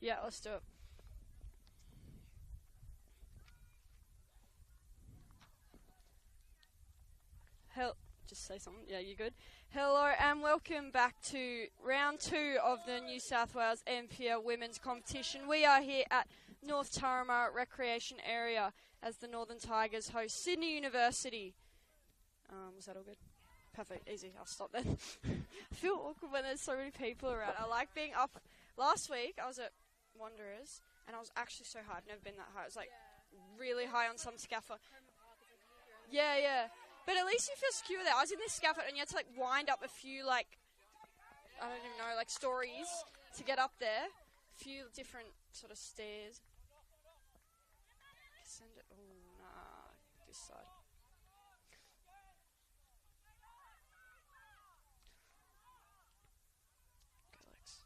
Yeah, let's do it. Just say something. Yeah, you good? Hello and welcome back to round 2 of the New South Wales NPL Women's Competition. We are here at North Turramurra Recreation Area as the Northern Tigers host Sydney University. Was that all good? Perfect, easy. I'll stop then. I feel awkward when there's so many people around. I like being up. Last week I was at Wanderers and I was actually so high. I've never been that high. It was like really high on some scaffold. Yeah. But at least you feel secure there. I was in this scaffold and you had to like wind up a few I don't even know, stories to get up there. A few different sort of stairs. Send it. Oh, nah. This side. Okay, Lex.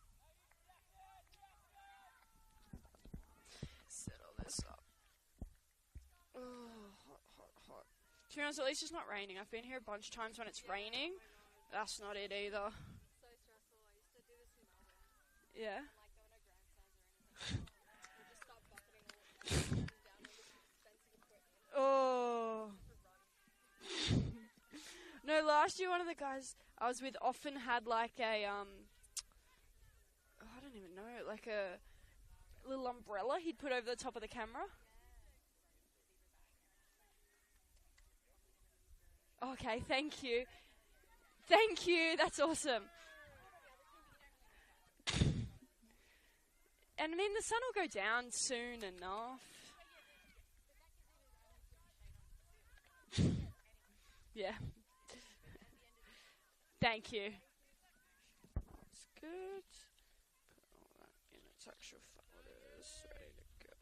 Settle this up. Oh, hot. To be honest, at least it's not raining. I've been here a bunch of times when it's raining. That's not it either. So stressful. I used to do this in Melbourne. Yeah. Like going to Grand Slams or anything. We just start bucketing all down all this expensive equipment. Oh. No, last year one of the guys I was with often had like a I don't even know, like a little umbrella he'd put over the top of the camera. Okay, thank you. Thank you, that's awesome. And I mean, the sun will go down soon enough. Yeah. Thank you. That's good. Put all that in its actual folders, ready to go.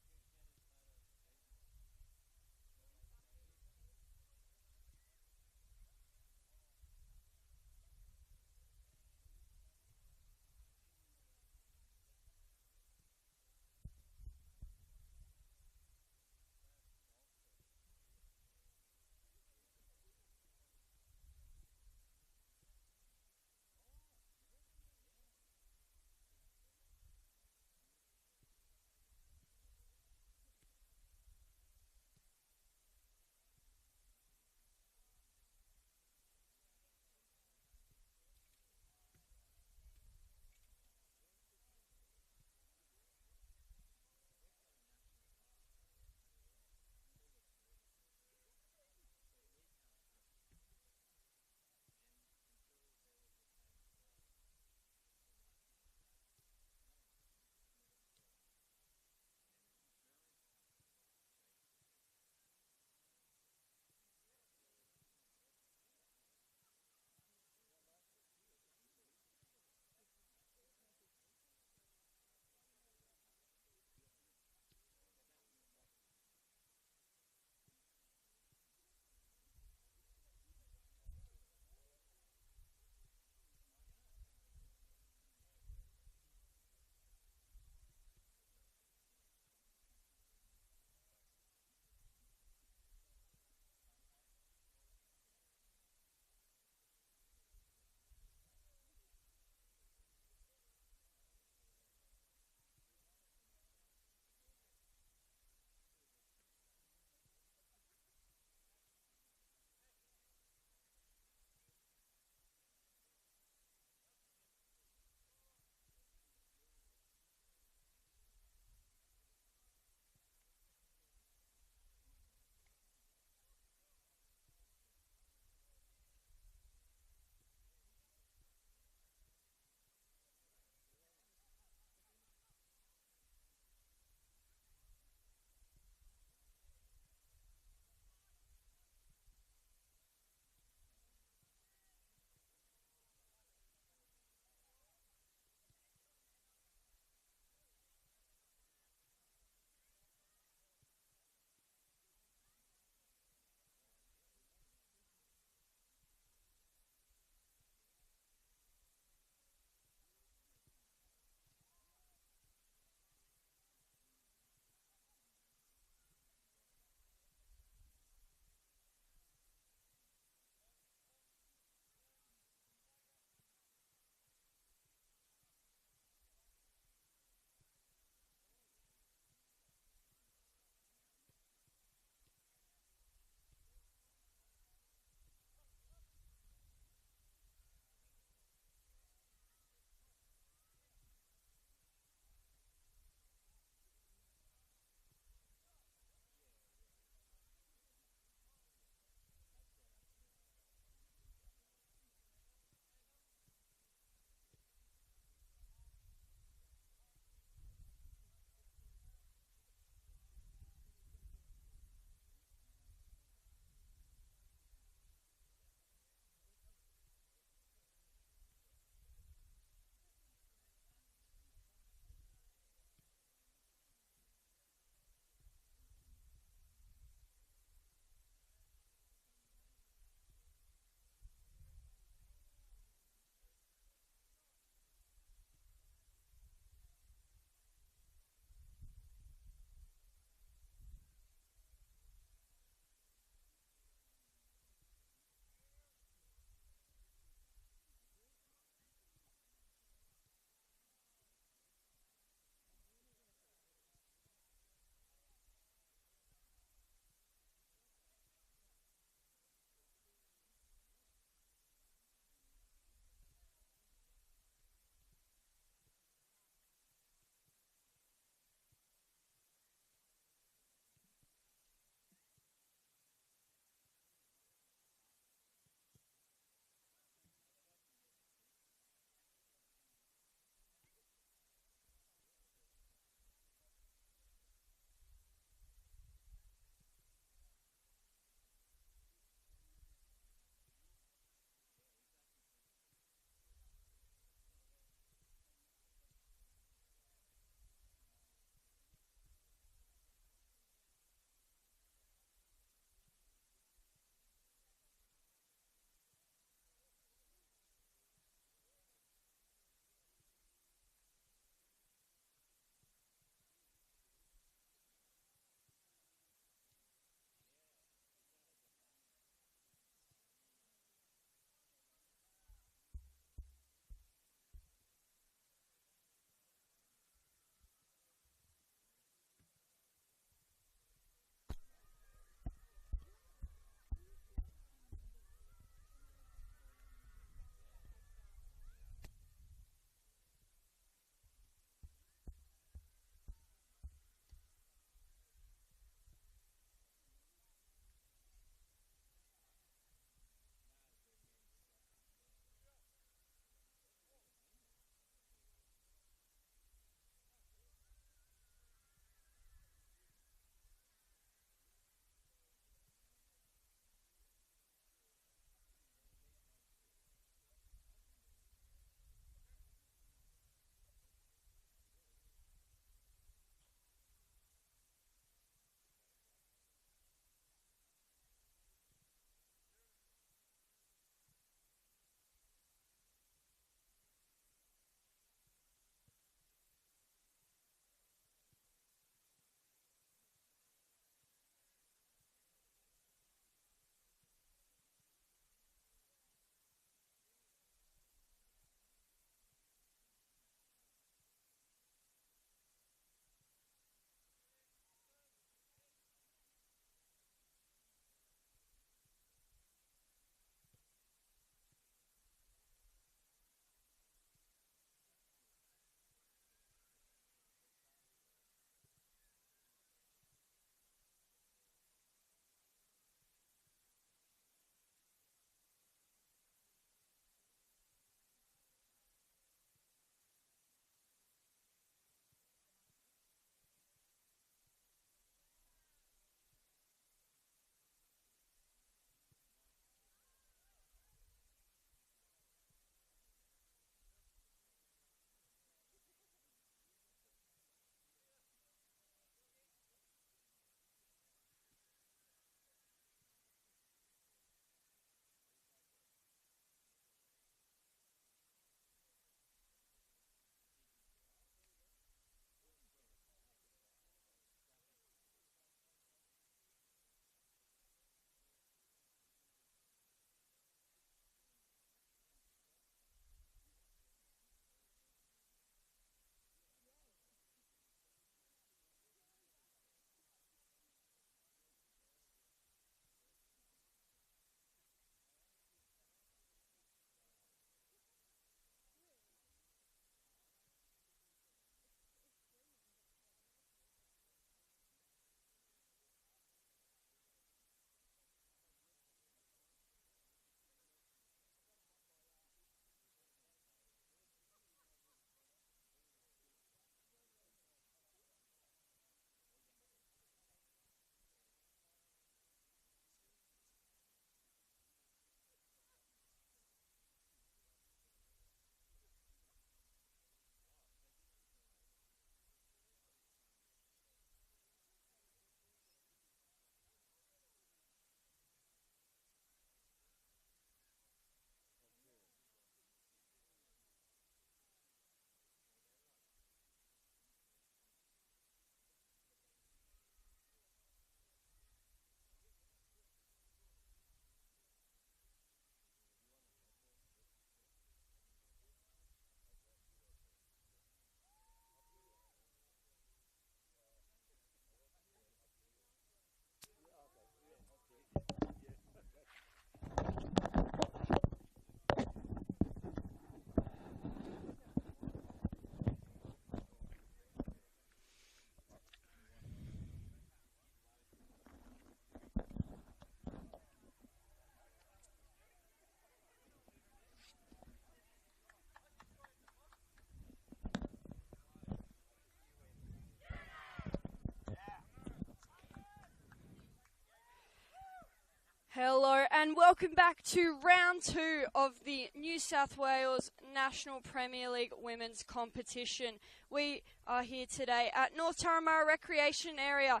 welcome back to round 2 of the New South Wales National Premier League Women's Competition. We are here today at North Turramurra Recreation Area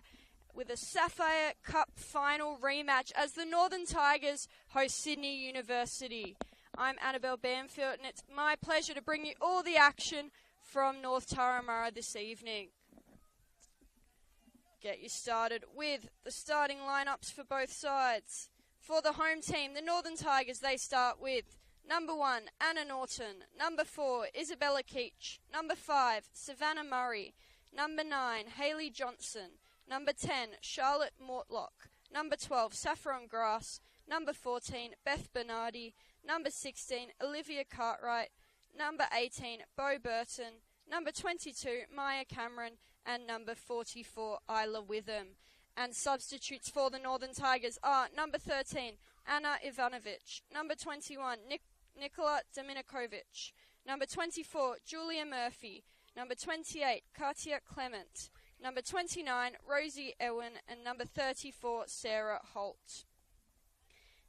with a Sapphire Cup final rematch as the Northern Tigers host Sydney University. I'm Annabelle Bamfield and it's my pleasure to bring you all the action from North Turramurra this evening. Get you started with the starting lineups for both sides. For the home team, the Northern Tigers, they start with number 1, Anna Norton, number 4, Isabella Keach, number 5, Savannah Murray, number 9, Hayley Johnson, number 10, Charlotte Mortlock, number 12, Saffron Grass, number 14, Beth Bernardi, number 16, Olivia Cartwright, number 18, Bo Burton, number 22, Maya Cameron, and number 44, Isla Witham. And substitutes for the Northern Tigers are number 13, Anna Ivanovic, number 21, Nikola Dominikovic, number 24, Julia Murphy, number 28, Katia Clement, number 29, Rosie Ewan, and number 34, Sarah Holt.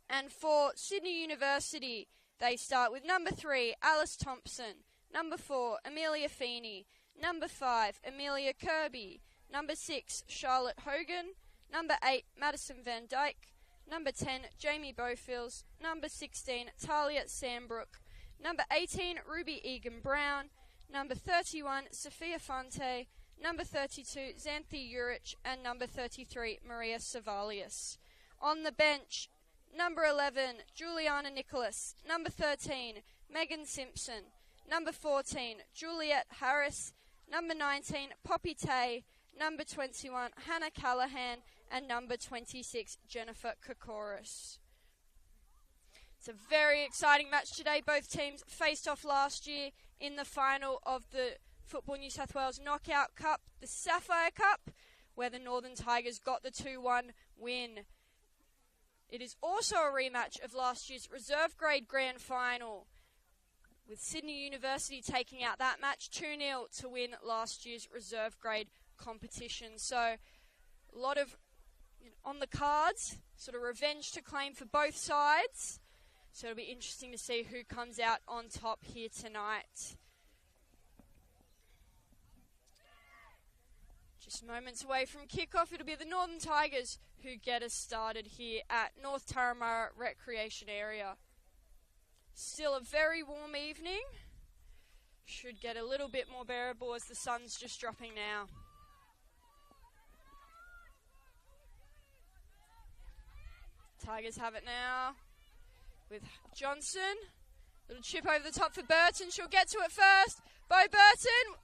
And for Sydney University, they start with number 3, Alice Thompson, number 4, Amelia Feeney, number 5, Amelia Kirby, number 6, Charlotte Hogan, number 8, Madison Van Dyke, number 10, Jamie Bowfields, number 16, Talia Sambrook, number 18, Ruby Egan Brown, number 31, Sophia Fonte, number 32, Xanthi Urich, and number 33, Maria Savalius. On the bench, number 11, Juliana Nicholas, number 13, Megan Simpson, number 14, Juliet Harris, number 19, Poppy Tay, number 21, Hannah Callahan, and number 26, Jennifer Kokoris. It's a very exciting match today. Both teams faced off last year in the final of the Football New South Wales Knockout Cup, the Sapphire Cup, where the Northern Tigers got the 2-1 win. It is also a rematch of last year's reserve grade grand final, with Sydney University taking out that match 2-0 to win last year's reserve grade competition. So a lot of on the cards, sort of revenge to claim for both sides. So it'll be interesting to see who comes out on top here tonight. Just moments away from kickoff, it'll be the Northern Tigers who get us started here at North Turramurra Recreation Area. Still a very warm evening. Should get a little bit more bearable as the sun's just dropping now. Tigers have it now with Johnson. Little chip over the top for Burton. She'll get to it first. Bo Burton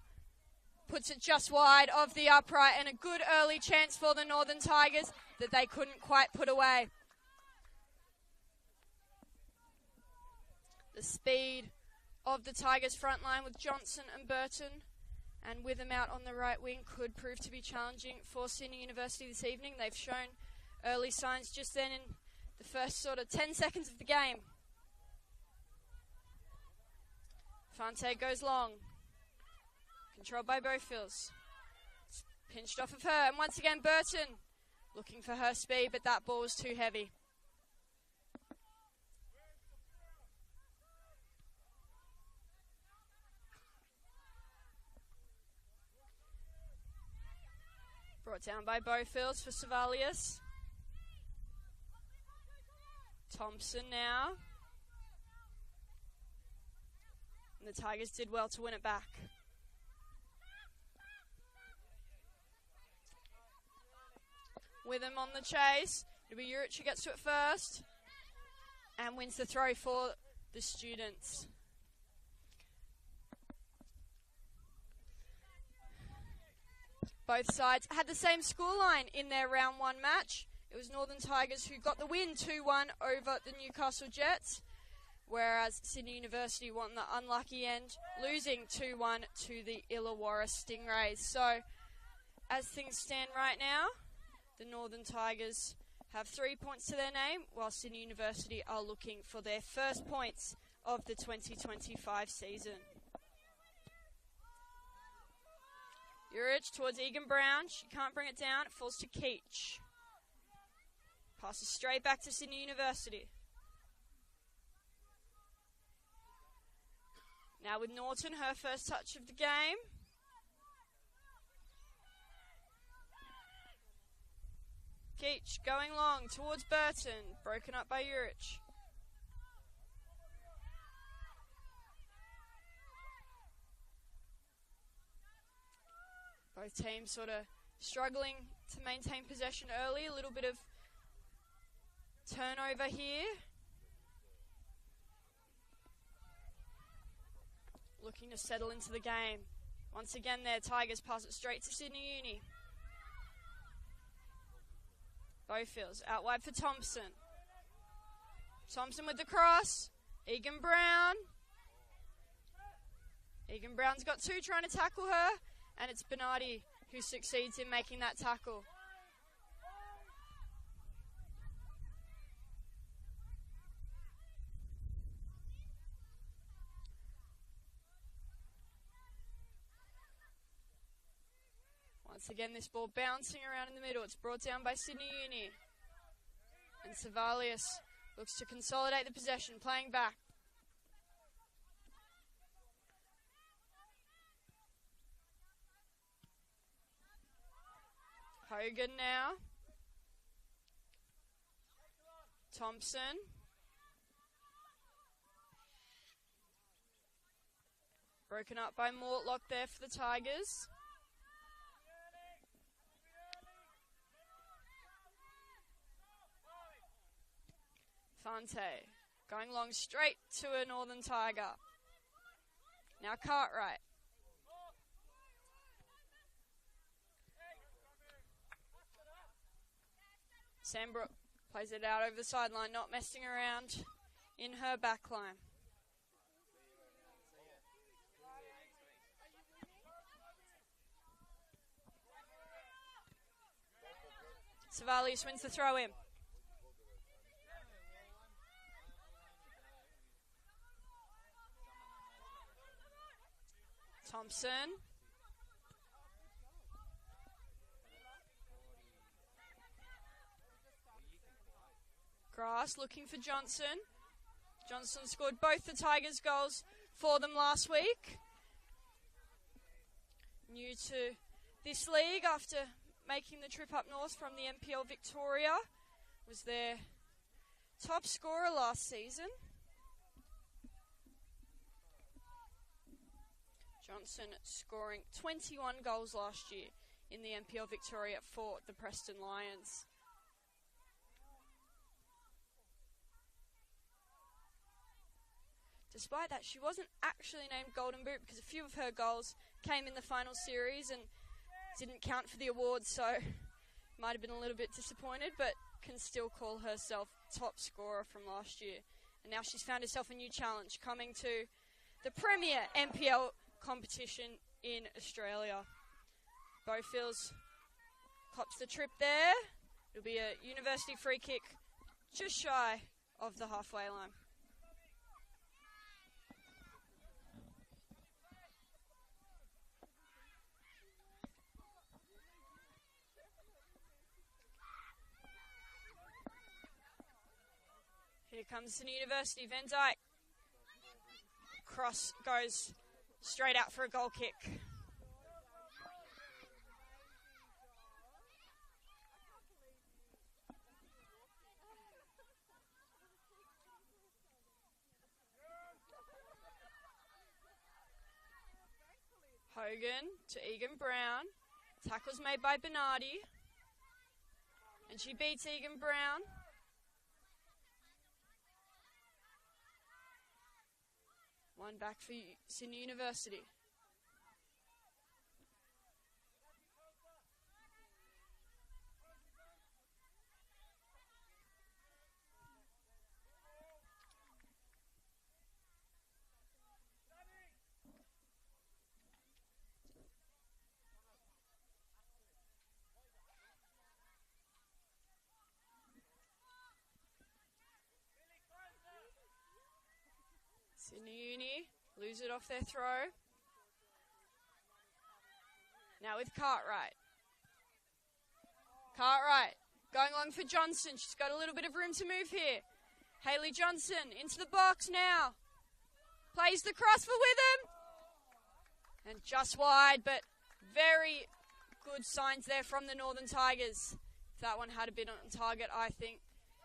puts it just wide of the upright, and a good early chance for the Northern Tigers that they couldn't quite put away. The speed of the Tigers' front line with Johnson and Burton and Witham out on the right wing could prove to be challenging for Sydney University this evening. They've shown early signs just then in the first sort of 10 seconds of the game. Fonte goes long. Controlled by Bowfields. It's pinched off of her, and once again Burton looking for her speed, but that ball was too heavy. Brought down by Bowfields for Savalius. Thompson now. And the Tigers did well to win it back. Witham on the chase. It'll be Urich who gets to it first and wins the throw for the students. Both sides had the same scoreline in their round 1 match. It was Northern Tigers who got the win 2-1 over the Newcastle Jets, whereas Sydney University won the unlucky end, losing 2-1 to the Illawarra Stingrays. So, as things stand right now, the Northern Tigers have 3 points to their name, while Sydney University are looking for their first points of the 2025 season. Urich towards Egan Brown. She can't bring it down. It falls to Keach. Passes straight back to Sydney University. Now with Norton, her first touch of the game. Keach going long towards Burton, broken up by Urich. Both teams sort of struggling to maintain possession early, a little bit of turnover here. Looking to settle into the game. Once again there, Tigers pass it straight to Sydney Uni. Bowfields out wide for Thompson. Thompson with the cross. Egan Brown. Egan Brown's got two trying to tackle her, and it's Bernardi who succeeds in making that tackle. Once again, this ball bouncing around in the middle. It's brought down by Sydney Uni. And Savalius looks to consolidate the possession, playing back. Hogan now. Thompson. Broken up by Mortlock there for the Tigers. Fante going long straight to a Northern Tiger. Now Cartwright. Sandbrook plays it out over the sideline, not messing around in her back line. Savalius wins the throw in. Thompson. Grass looking for Johnson. Johnson scored both the Tigers' goals for them last week. New to this league after making the trip up north from the NPL Victoria. Was their top scorer last season. Johnson scoring 21 goals last year in the NPL Victoria for the Preston Lions. Despite that, she wasn't actually named Golden Boot because a few of her goals came in the final series and didn't count for the award, so might have been a little bit disappointed, but can still call herself top scorer from last year. And now she's found herself a new challenge, coming to the premier NPL competition in Australia. Bowfields cops the trip there. It'll be a university free kick just shy of the halfway line. Here comes the University. Van Dyke. Cross goes straight out for a goal kick. Hogan to Egan Brown. Tackles made by Bernardi. And she beats Egan Brown. One back for Sydney University. Sydney Uni lose it off their throw. Now with Cartwright. Cartwright going along for Johnson. She's got a little bit of room to move here. Hayley Johnson into the box now. Plays the cross for Witham. And just wide, but very good signs there from the Northern Tigers. If that one had been on target, I think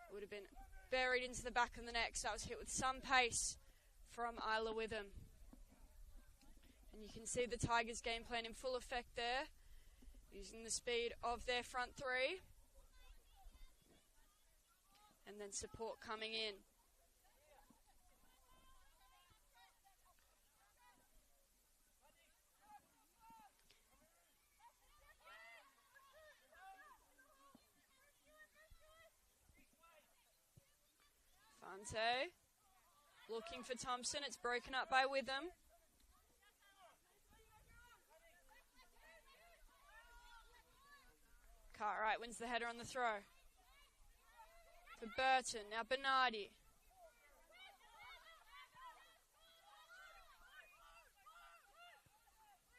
it would have been buried into the back of the net. So that was hit with some pace from Isla Witham. And you can see the Tigers' game plan in full effect there, using the speed of their front three. And then support coming in. Fante looking for Thompson. It's broken up by Witham. Cartwright wins the header on the throw. For Burton, now Bernardi.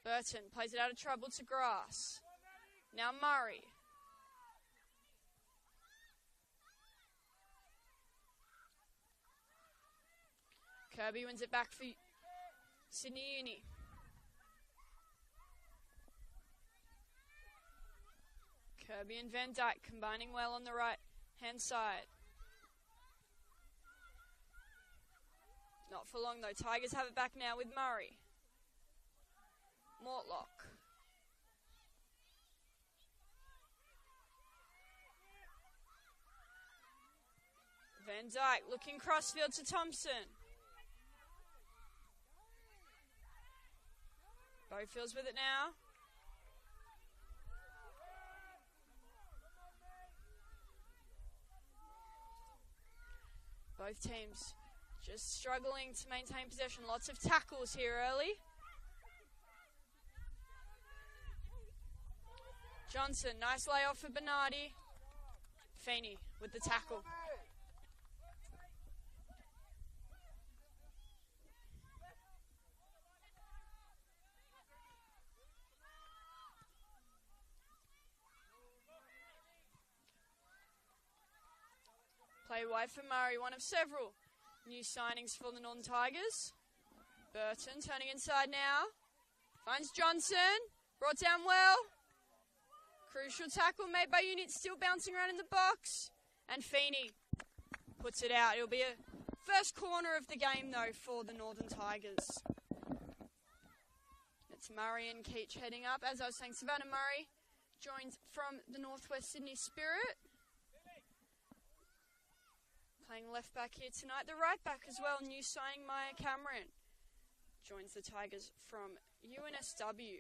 Burton plays it out of trouble to Grass. Now Murray. Kirby wins it back for Sydney Uni. Kirby and Van Dyke combining well on the right-hand side. Not for long though. Tigers have it back now with Murray. Mortlock. Van Dyke looking crossfield to Thompson. Bowfield's with it now. Both teams just struggling to maintain possession. Lots of tackles here early. Johnson, nice layoff for Bernardi. Feeney with the tackle. Play wide for Murray, one of several new signings for the Northern Tigers. Burton turning inside now. Finds Johnson. Brought down well. Crucial tackle made by Unit, still bouncing around in the box. And Feeney puts it out. It'll be a first corner of the game, though, for the Northern Tigers. It's Murray and Keach heading up. As I was saying, Savannah Murray joins from the Northwest Sydney Spirit. Playing left back here tonight. The right back as well, new signing Maya Cameron. Joins the Tigers from UNSW.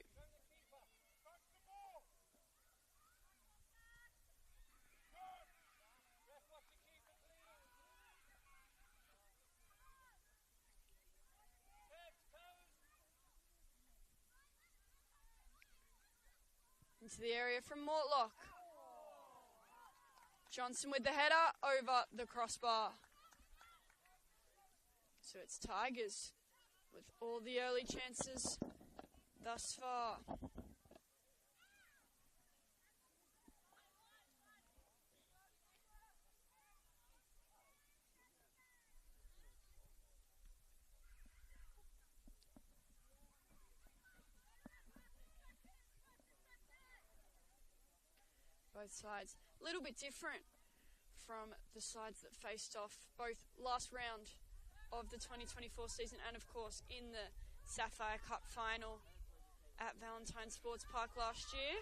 Into the area from Mortlock. Johnson with the header over the crossbar. So it's Tigers with all the early chances thus far. Both sides a little bit different from the sides that faced off both last round of the 2024 season and of course in the Sapphire Cup final at Valentine Sports Park last year.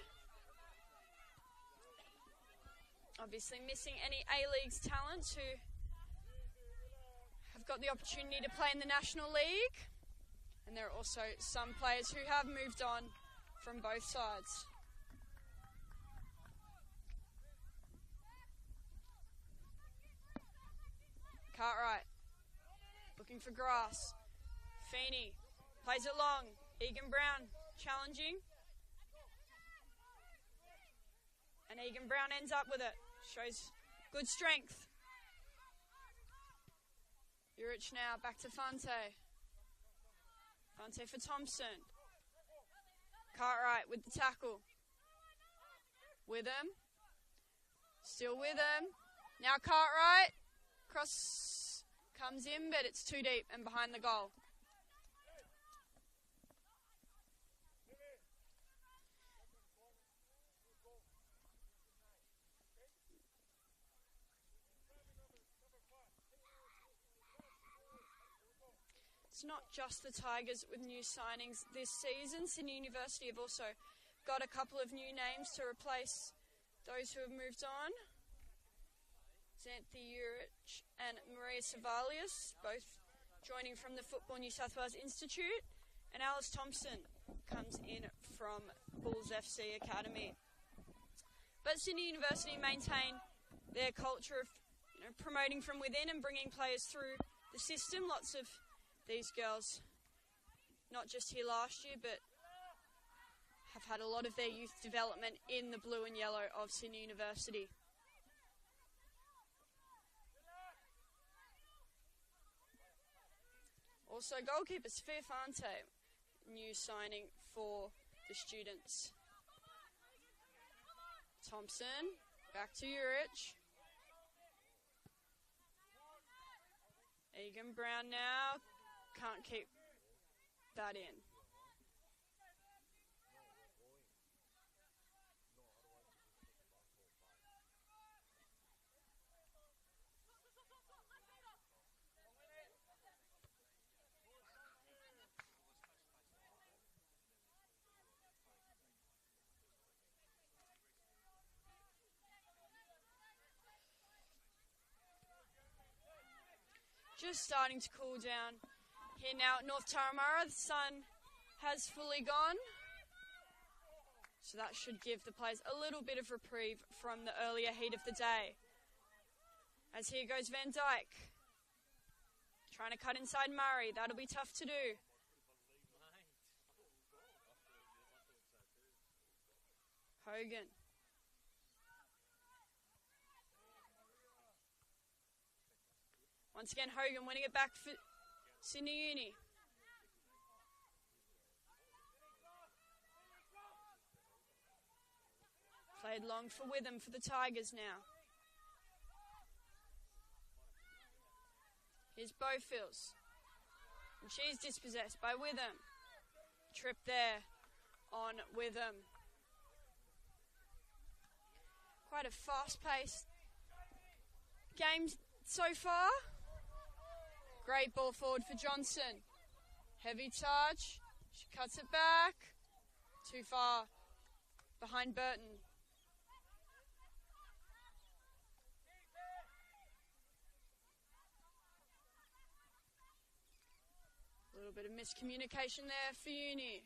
Obviously missing any A-League's talent who have got the opportunity to play in the National League, and there are also some players who have moved on from both sides. Cartwright, looking for Grass. Feeney plays it long. Egan Brown challenging. And Egan Brown ends up with it. Shows good strength. Urich now back to Fante. Fante for Thompson. Cartwright with the tackle. Witham. Still Witham. Now Cartwright. Cross comes in, but it's too deep and behind the goal. it's not just the Tigers with new signings this season. Sydney University have also got a couple of new names to replace those who have moved on. Xanthi Urich and Maria Savalius, both joining from the Football New South Wales Institute. And Alice Thompson comes in from Bulls FC Academy. But Sydney University maintain their culture of promoting from within and bringing players through the system. Lots of these girls, not just here last year, but have had a lot of their youth development in the blue and yellow of Sydney University. Also, goalkeeper Sophia Fante, new signing for the students. Thompson, back to Urich. Egan Brown now, can't keep that in. Just starting to cool down here now at North Turramurra. The sun has fully gone, so that should give the players a little bit of reprieve from the earlier heat of the day. As here goes Van Dyke, trying to cut inside Murray. That'll be tough to do. Hogan. Once again, Hogan winning it back for Sydney Uni. Played long for Witham for the Tigers now. Here's Bowfields. And she's dispossessed by Witham. Trip there on Witham. Quite a fast-paced game so far. Great ball forward for Johnson. Heavy touch. She cuts it back. Too far behind Burton. A little bit of miscommunication there for Uni.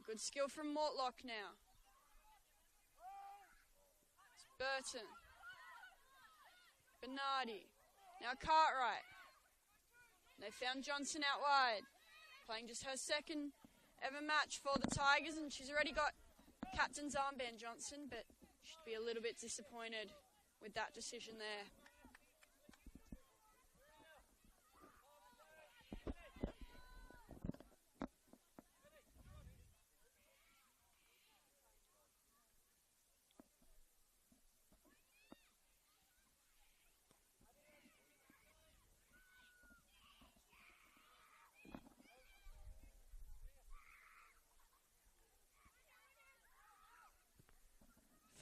Good skill from Mortlock now. It's Burton. Bernardi. Now Cartwright. They found Johnson out wide. Playing just her second ever match for the Tigers, and she's already got captain's armband, Johnson, but should be a little bit disappointed with that decision there.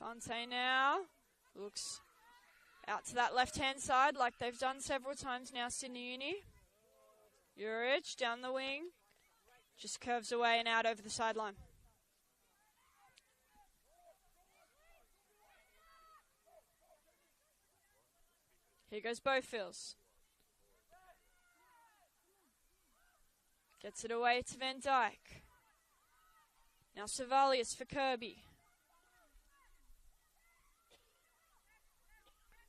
Fontaine now looks out to that left-hand side like they've done several times now, Sydney Uni. Urich down the wing, just curves away and out over the sideline. Here goes Bowfields. Gets it away to Van Dyke. Now Savalius for Kirby.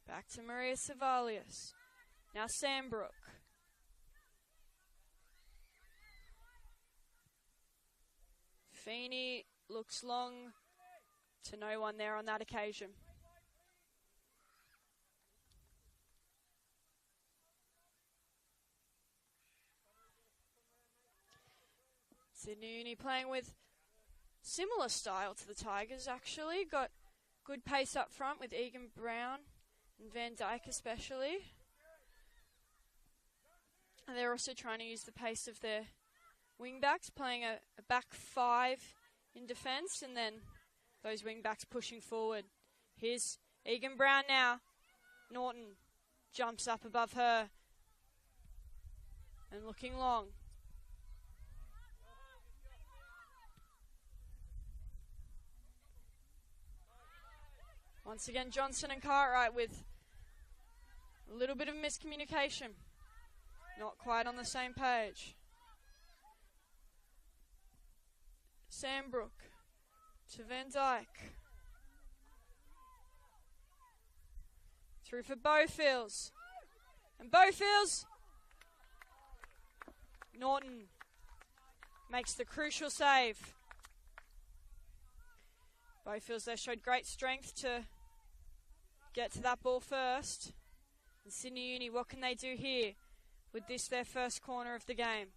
Back to Maria Savalius. Now Sandbrook. Feeney looks long to no one there on that occasion. Sydney Uni playing with similar style to the Tigers, actually. Got good pace up front with Egan Brown and Van Dyke especially. And they're also trying to use the pace of their wing-backs, playing a back five in defence, and then those wing-backs pushing forward. Here's Egan Brown now. Norton jumps up above her. and looking long. Once again, Johnson and Cartwright with a little bit of miscommunication. Not quite on the same page. Sandbrook to Van Dyke. Through for Bowfields. And Bowfields. Norton makes the crucial save. Bowfields there showed great strength to get to that ball first. And Sydney Uni, what can they do here with this their first corner of the game?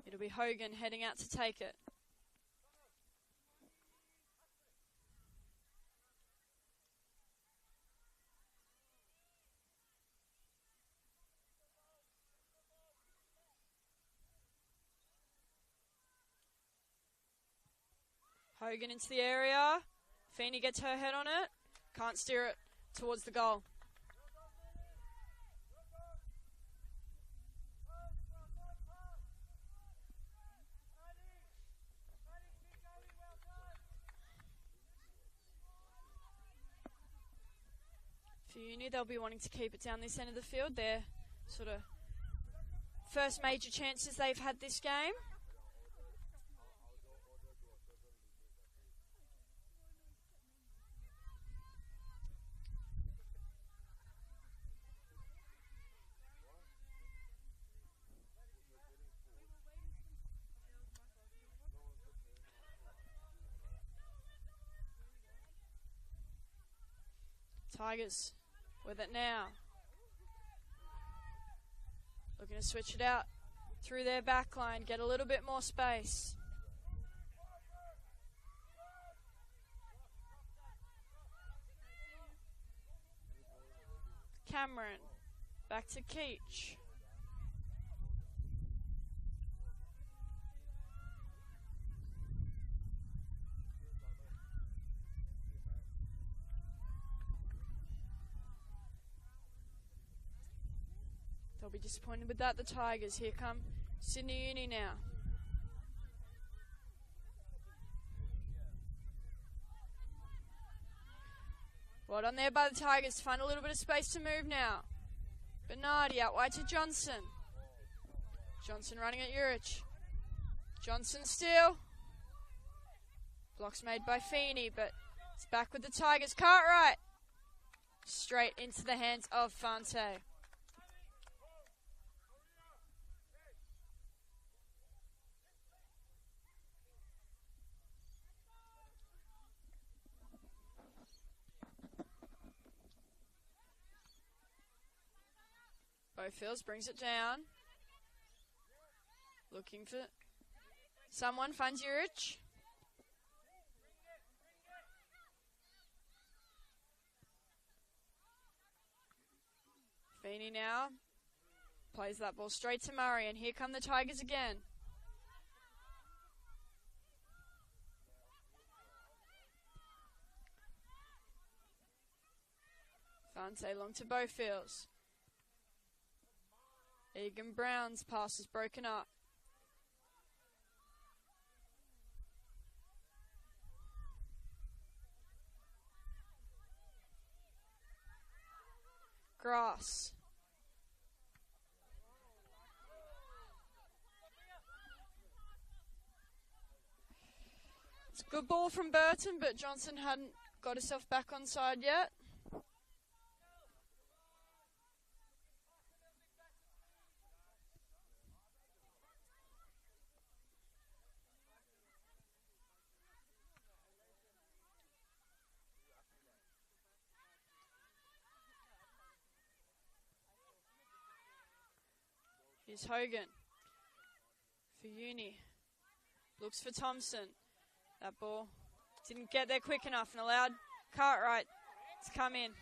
It'll be Hogan heading out to take it. Hogan into the area. Feeney gets her head on it. Can't steer it towards the goal. For Uni, they'll be wanting to keep it down this end of the field. Their sort of first major chances they've had this game. Tigers with it now. Looking to switch it out through their back line, get a little bit more space. Cameron, back to Keach. They'll be disappointed with that, the Tigers. Here come Sydney Uni now. Well done there by the Tigers to find a little bit of space to move now. Bernardi out wide to Johnson. Johnson running at Urich. Johnson still. Blocks made by Feeney, but it's back with the Tigers. Cartwright. Straight into the hands of Fante. Bowfields brings it down. Looking for someone, finds Urich. Feeney now plays that ball straight to Murray, and here come the Tigers again. Fante long to Bowfields. Egan Brown's pass is broken up. Grass. It's a good ball from Burton, but Johnson hadn't got herself back on side yet. Here's Hogan for Uni. Looks for Thompson. That ball didn't get there quick enough and allowed Cartwright to come in.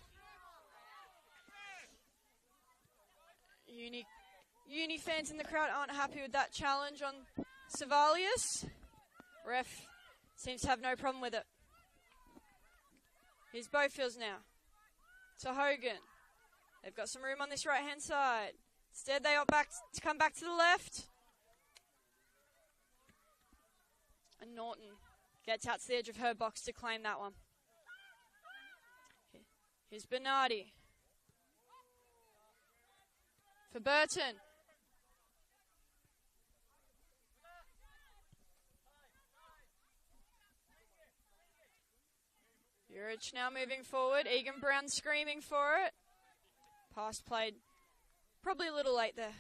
Uni fans in the crowd aren't happy with that challenge on Savalius. Ref seems to have no problem with it. Here's Bowfields now. To Hogan. They've got some room on this right-hand side. Instead, they opt back to come back to the left. And Norton gets out to the edge of her box to claim that one. Here's Bernardi. For Burton. Urich now moving forward. Egan Brown screaming for it. Pass played probably a little late there.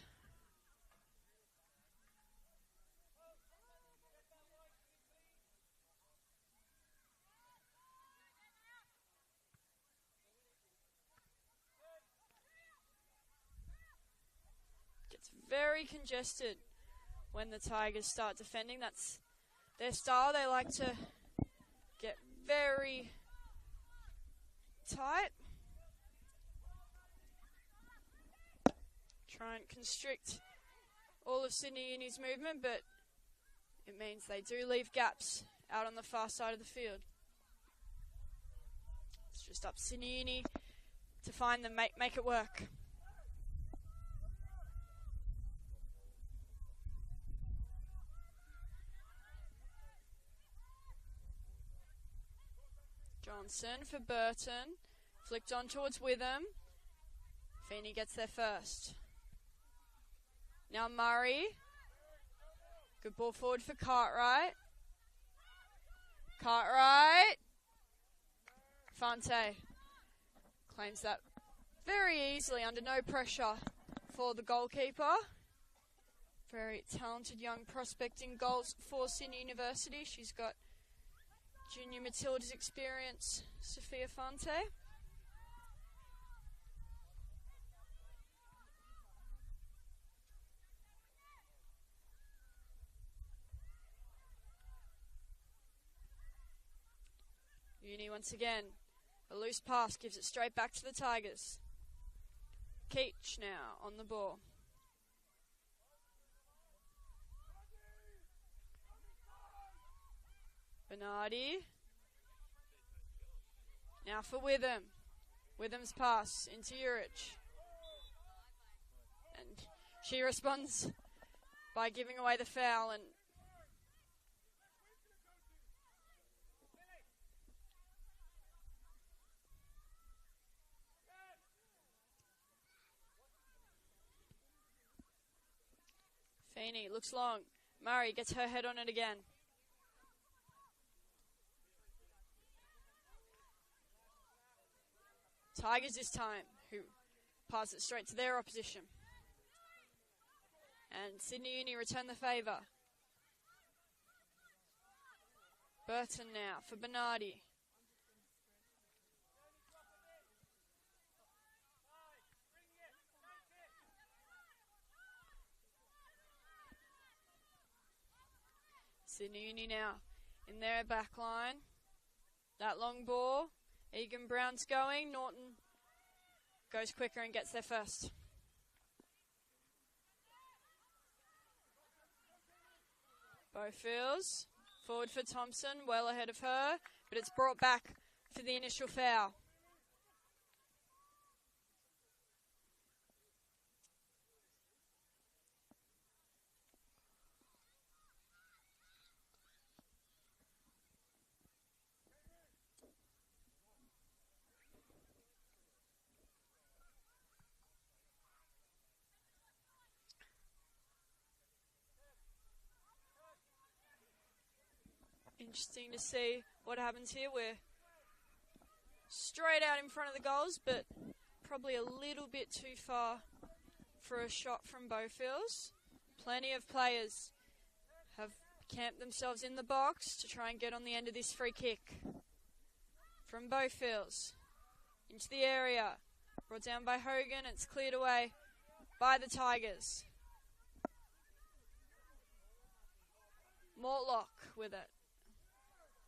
Gets very congested when the Tigers start defending. That's their style. They like to get very tight. Try and constrict all of Sydney Uni's movement, but it means they do leave gaps out on the far side of the field. It's just up to Sydney Uni to find them, make it work. Johnson for Burton. Flicked on towards Witham. Feeney gets there first. Now Murray. Good ball forward for Cartwright. Cartwright. Fante claims that very easily under no pressure for the goalkeeper. Very talented young prospect in goals for Sydney University. She's got Junior Matilda's experience, Sophia Fante. Uni once again, a loose pass gives it straight back to the Tigers. Keach now on the ball. Bernardi. Now for Witham. Witham's pass into Urich. And she responds by giving away the foul, and Feeney looks long. Murray gets her head on it again. Tigers this time, who pass it straight to their opposition. And Sydney Uni return the favour. Burton now for Bernardi. Sydney Uni now in their back line. That long ball. Egan Brown's going. Norton goes quicker and gets there first. Bowfields. Forward for Thompson. Well ahead of her. But it's brought back for the initial foul. Interesting to see what happens here. We're straight out in front of the goals, but probably a little bit too far for a shot from Bowfields. Plenty of players have camped themselves in the box to try and get on the end of this free kick. From Bowfields into the area. Brought down by Hogan. It's cleared away by the Tigers. Mortlock with it.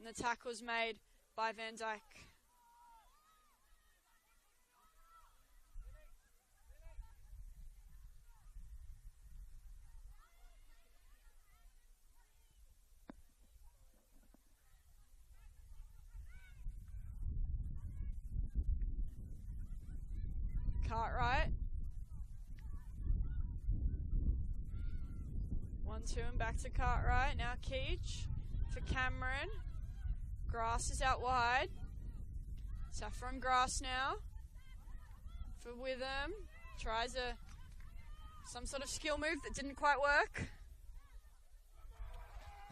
And the tackle's made by Van Dyke. Cartwright. 1-2 and back to Cartwright. Now Keach for Cameron. Grass is out wide. Saffron Grass now for Witham. Tries some sort of skill move that didn't quite work.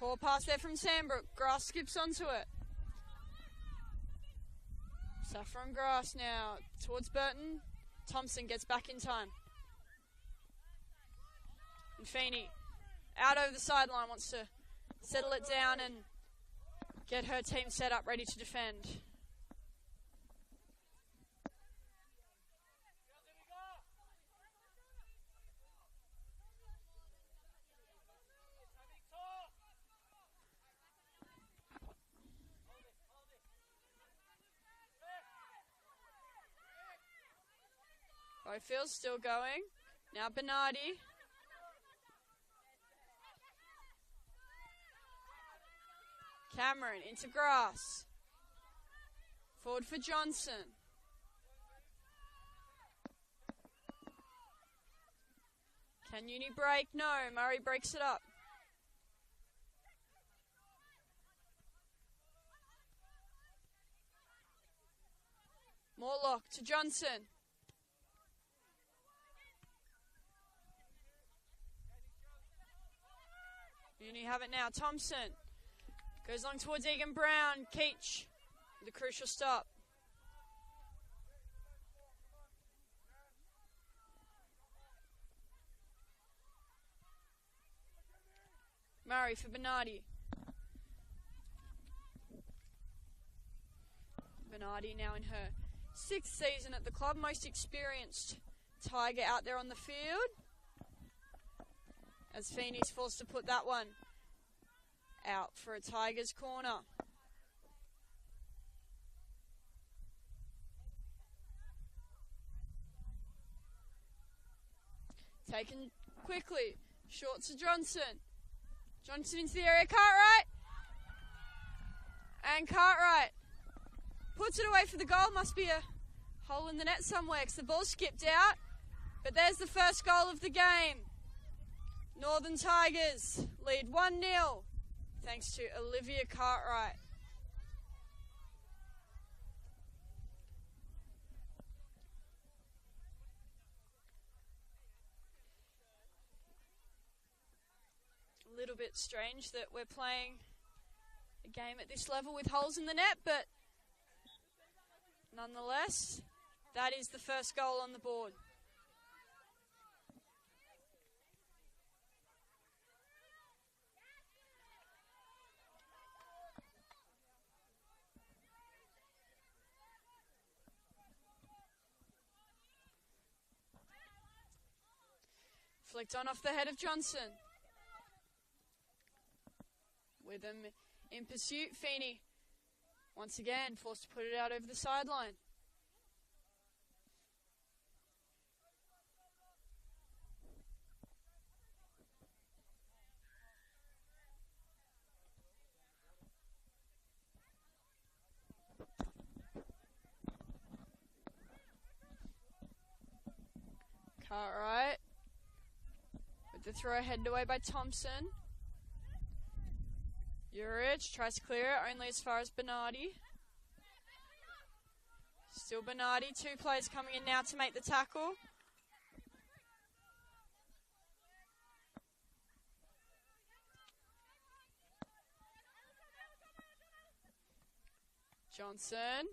Poor pass there from Sandbrook. Grass skips onto it. Saffron Grass now towards Burton. Thompson gets back in time. And Feeney out over the sideline, wants to settle it down and get her team set up, ready to defend. Bowfield's still going. Now Bernardi. Cameron into Grass. Forward for Johnson. Can Uni break? No. Murray breaks it up. Morlock to Johnson. Uni have it now. Thompson goes long towards Egan Brown. Keach with a crucial stop. Murray for Bernardi. Bernardi now in her 6th season at the club, most experienced Tiger out there on the field. As Feeney's forced to put that one out for a Tigers corner. Taken quickly. Short to Johnson. Johnson into the area. Cartwright. And Cartwright puts it away for the goal. Must be a hole in the net somewhere because the ball skipped out. But there's the first goal of the game. Northern Tigers lead 1-0 thanks to Olivia Cartwright. A little bit strange that we're playing a game at this level with holes in the net, but nonetheless, that is the first goal on the board. Flicked on off the head of Johnson. With him in pursuit, Feeney once again forced to put it out over the sideline. Cartwright with the throw headed away by Thompson. Urich tries to clear it only as far as Bernardi. Still Bernardi, 2 players coming in now to make the tackle. Johnson.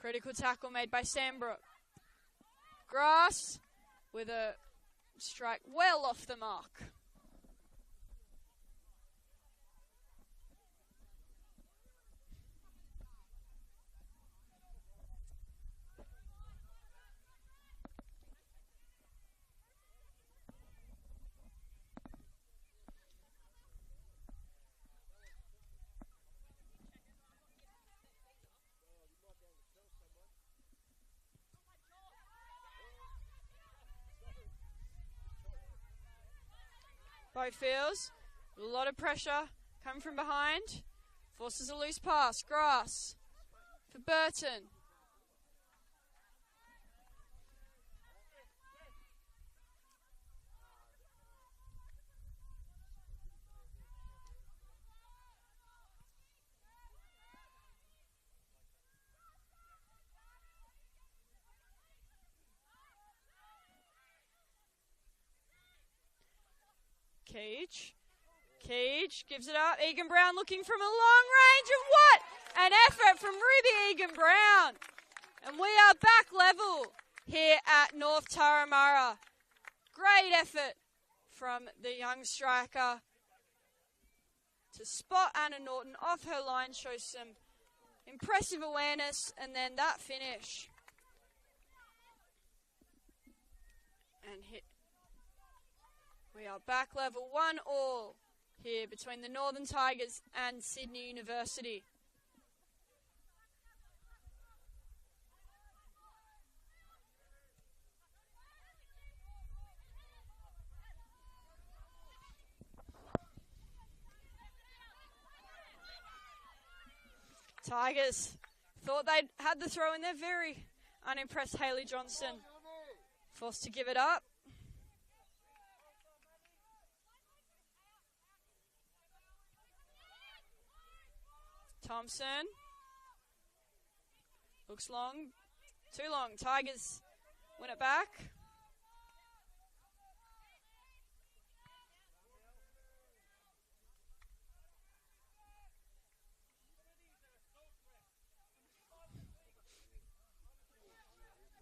Critical tackle made by Sandbrook. Grass with a strike well off the mark. Bowfields, a lot of pressure coming from behind. Forces a loose pass. Grass for Burton. Keach. Keach gives it up. Egan Brown looking from a long range, and what an effort from Ruby Egan Brown. And we are back level here at North Turramurra. Great effort from the young striker to spot Anna Norton off her line, shows some impressive awareness, and then that finish. And hit. We are back level 1-1 here between the Northern Tigers and Sydney University. Tigers thought they'd had the throw in there. Very unimpressed Hayley Johnson. Forced to give it up. Thompson. Looks long. Too long. Tigers win it back.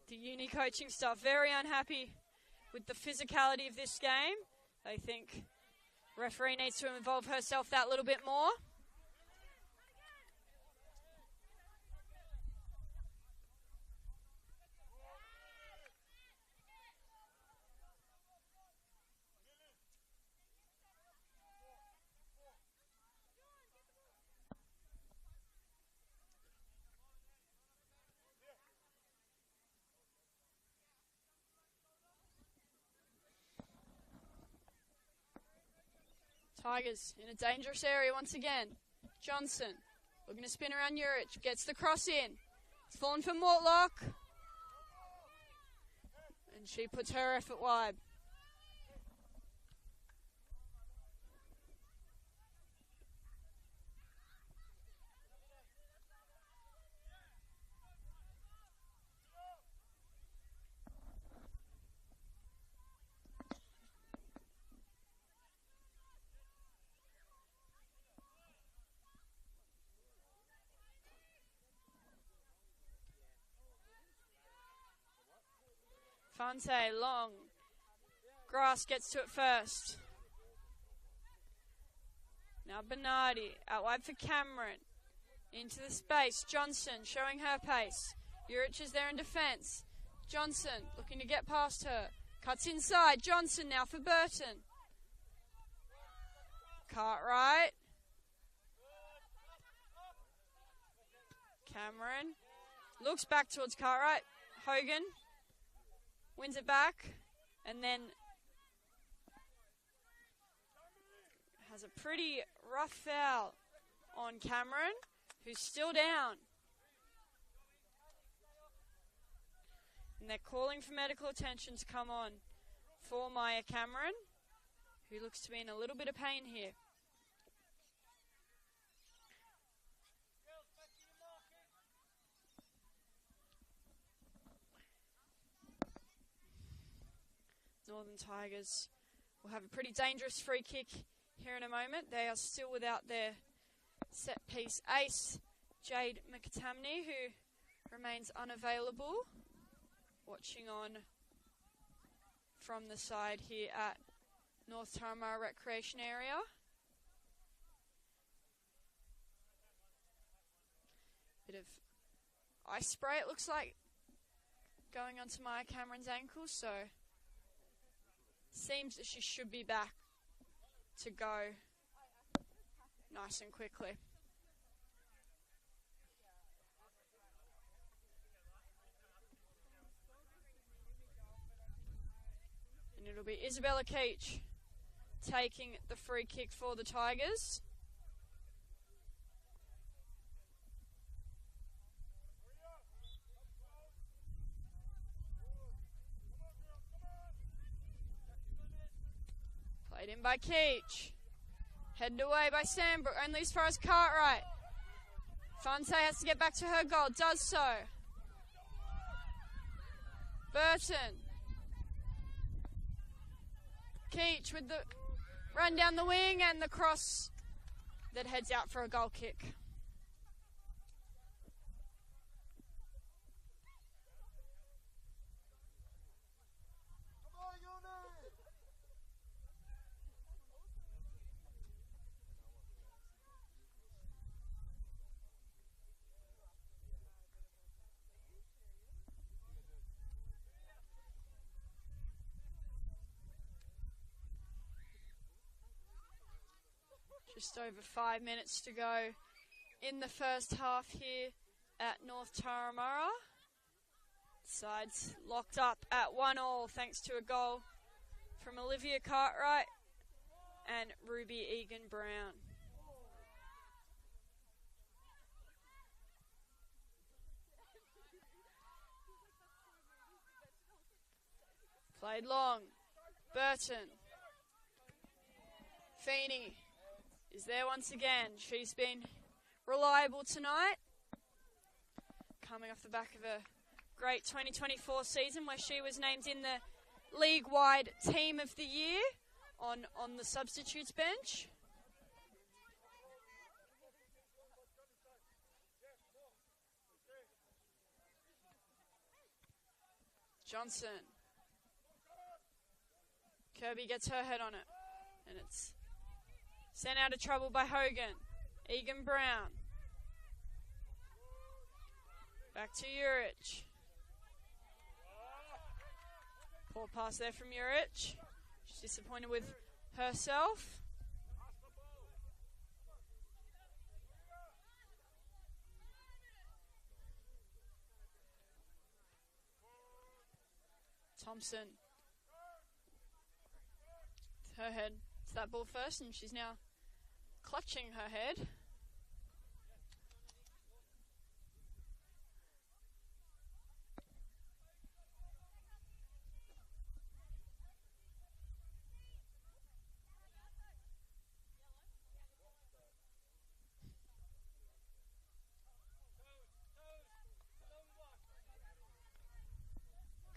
The uni coaching staff very unhappy with the physicality of this game. They think referee needs to involve herself that little bit more. Tigers in a dangerous area once again. Johnson looking to spin around Urich. Gets the cross in. It's fallen for Mortlock. And she puts her effort wide. Fonte, long. Grass gets to it first. Now Bernardi, out wide for Cameron. Into the space, Johnson showing her pace. Urich is there in defence. Johnson looking to get past her. Cuts inside, Johnson now for Burton. Cartwright. Cameron. Looks back towards Cartwright. Hogan. Wins it back, and then has a pretty rough foul on Cameron, who's still down. And they're calling for medical attention to come on for Maya Cameron, who looks to be in a little bit of pain here. Northern Tigers will have a pretty dangerous free kick here in a moment. They are still without their set-piece ace, Jade McTamney, who remains unavailable. Watching on from the side here at North Turramurra Recreation Area. Bit of ice spray, it looks like, going onto Maya Cameron's ankle, so seems that she should be back to go nice and quickly. And it'll be Isabella Keach taking the free kick for the Tigers. Played in by Keach. Headed away by Sandbrook, only as far as Cartwright. Fonte has to get back to her goal, does so. Burton. Keach with the Run down the wing and the cross that heads out for a goal kick. Just over 5 minutes to go in the first half here at North Turramurra. Sides locked up at 1-1 thanks to a goal from Olivia Cartwright and Ruby Egan-Brown. Played long. Burton. Feeney is there once again. She's been reliable tonight. Coming off the back of a great 2024 season where she was named in the league-wide team of the year on the substitutes bench. Johnson. Kirby gets her head on it. And it's sent out of trouble by Hogan. Egan-Brown. Back to Urich. Poor pass there from Urich. She's disappointed with herself. Thompson. Her head to that ball first, and she's now clutching her head.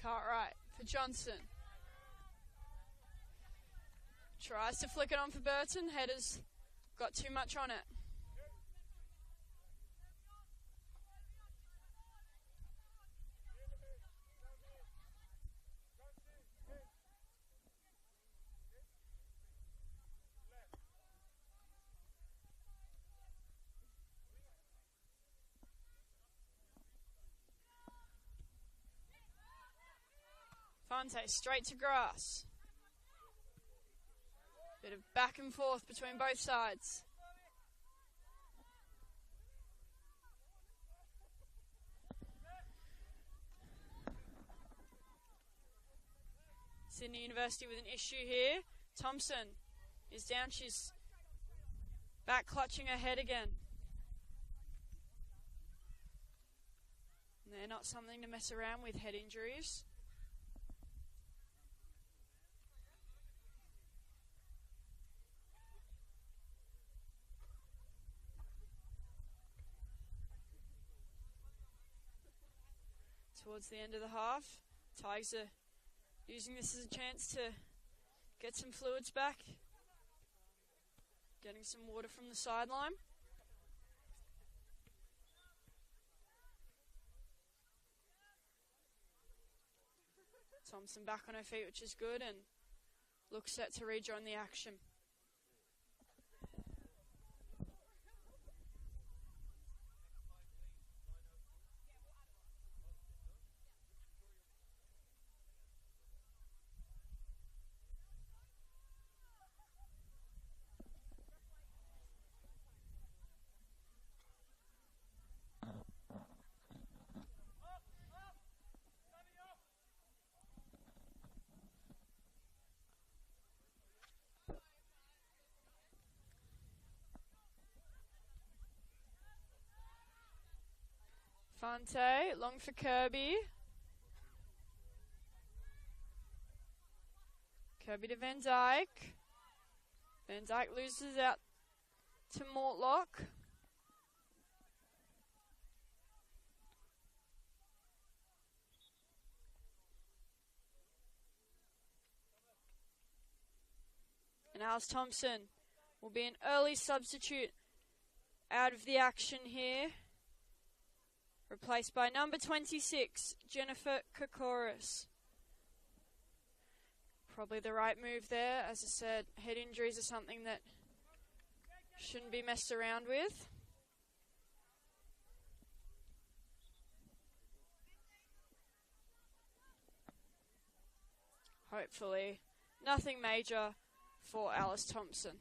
Cartwright for Johnson. Tries to flick it on for Burton. Header's got too much on it. Fonte straight to grass. Bit of back and forth between both sides. Sydney University with an issue here. Thompson is down. She's back clutching her head again. And they're not something to mess around with, head injuries. Towards the end of the half, Tigers are using this as a chance to get some fluids back. Getting some water from the sideline. Thompson back on her feet, which is good, and looks set to rejoin the action. Fonte, long for Kirby. Kirby to Van Dyke. Van Dyke loses out to Mortlock. And Alice Thompson will be an early substitute out of the action here. Replaced by number 26, Jennifer Kokoris. Probably the right move there. As I said, head injuries are something that shouldn't be messed around with. Hopefully, nothing major for Alice Thompson.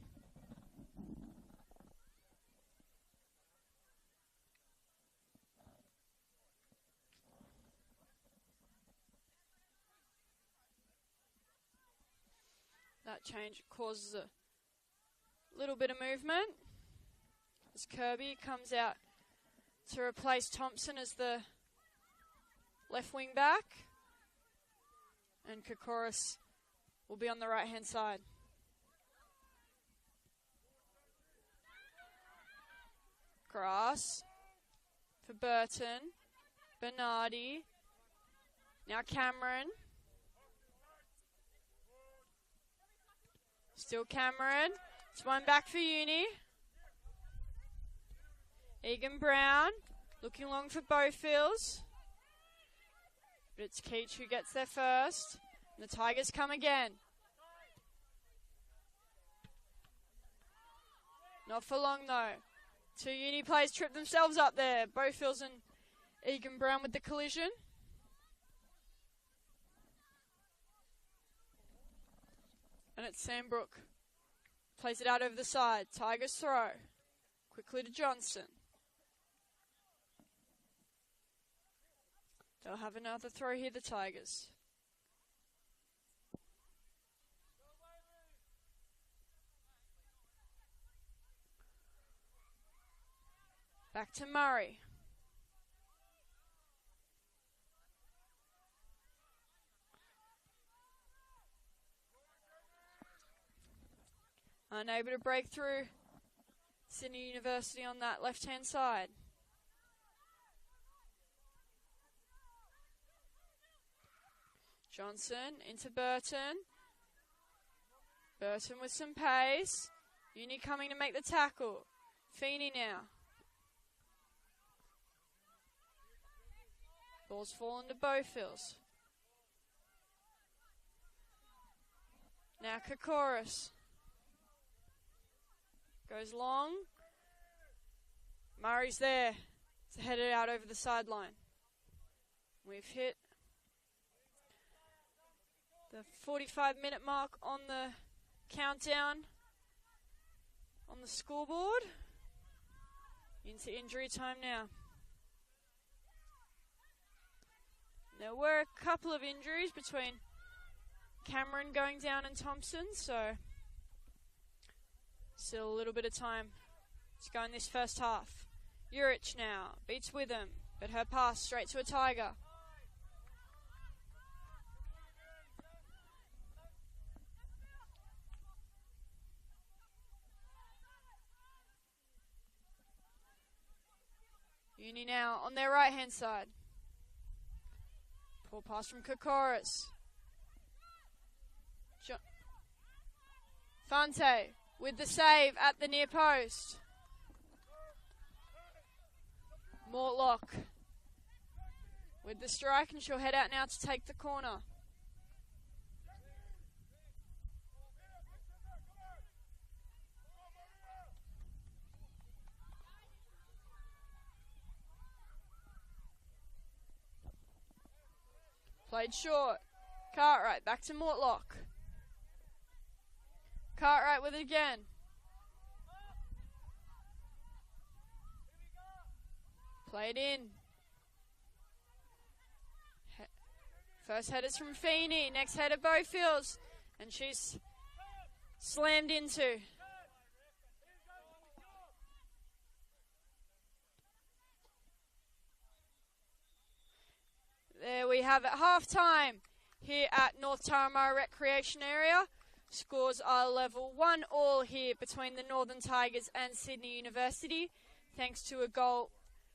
That change causes a little bit of movement as Kirby comes out to replace Thompson as the left wing back, and Kokoris will be on the right hand side. Cross for Burton, Bernardi, now Cameron. Still Cameron. It's one back for Uni. Egan Brown looking long for Bowfields. But it's Keach who gets there first. And the Tigers come again. Not for long though. Two Uni players trip themselves up there. Bowfields and Egan Brown with the collision. And it's Sandbrook. Plays it out over the side. Tigers throw. Quickly to Johnson. They'll have another throw here, the Tigers. Back to Murray. Unable to break through Sydney University on that left-hand side. Johnson into Burton. Burton with some pace. Uni coming to make the tackle. Feeney now. Ball's fallen to Bowfields. Now Kokoris. Goes long. Murray's there. It's headed out over the sideline. We've hit the 45-minute mark on the countdown on the scoreboard. Into injury time now. There were a couple of injuries between Cameron going down and Thompson, so still a little bit of time to go in this first half. Urich now beats Witham, but her pass straight to a Tiger. Uni now on their right hand side. Poor pass from Kokoris. Fante with the save at the near post. Mortlock with the strike, and she'll head out now to take the corner. Played short. Cartwright back to Mortlock. Cartwright with it again. Played in. First header's from Feeney. Next header Bowfields. And she's slammed into. There we have it, half-time here at North Taramara Recreation Area. Scores are level 1-1 here between the Northern Tigers and Sydney University, thanks to a goal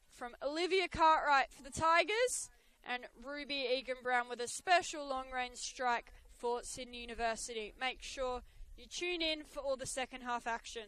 from Olivia Cartwright for the Tigers and Ruby Egan Brown with a special long-range strike for Sydney University. Make sure You tune in for all the second half action.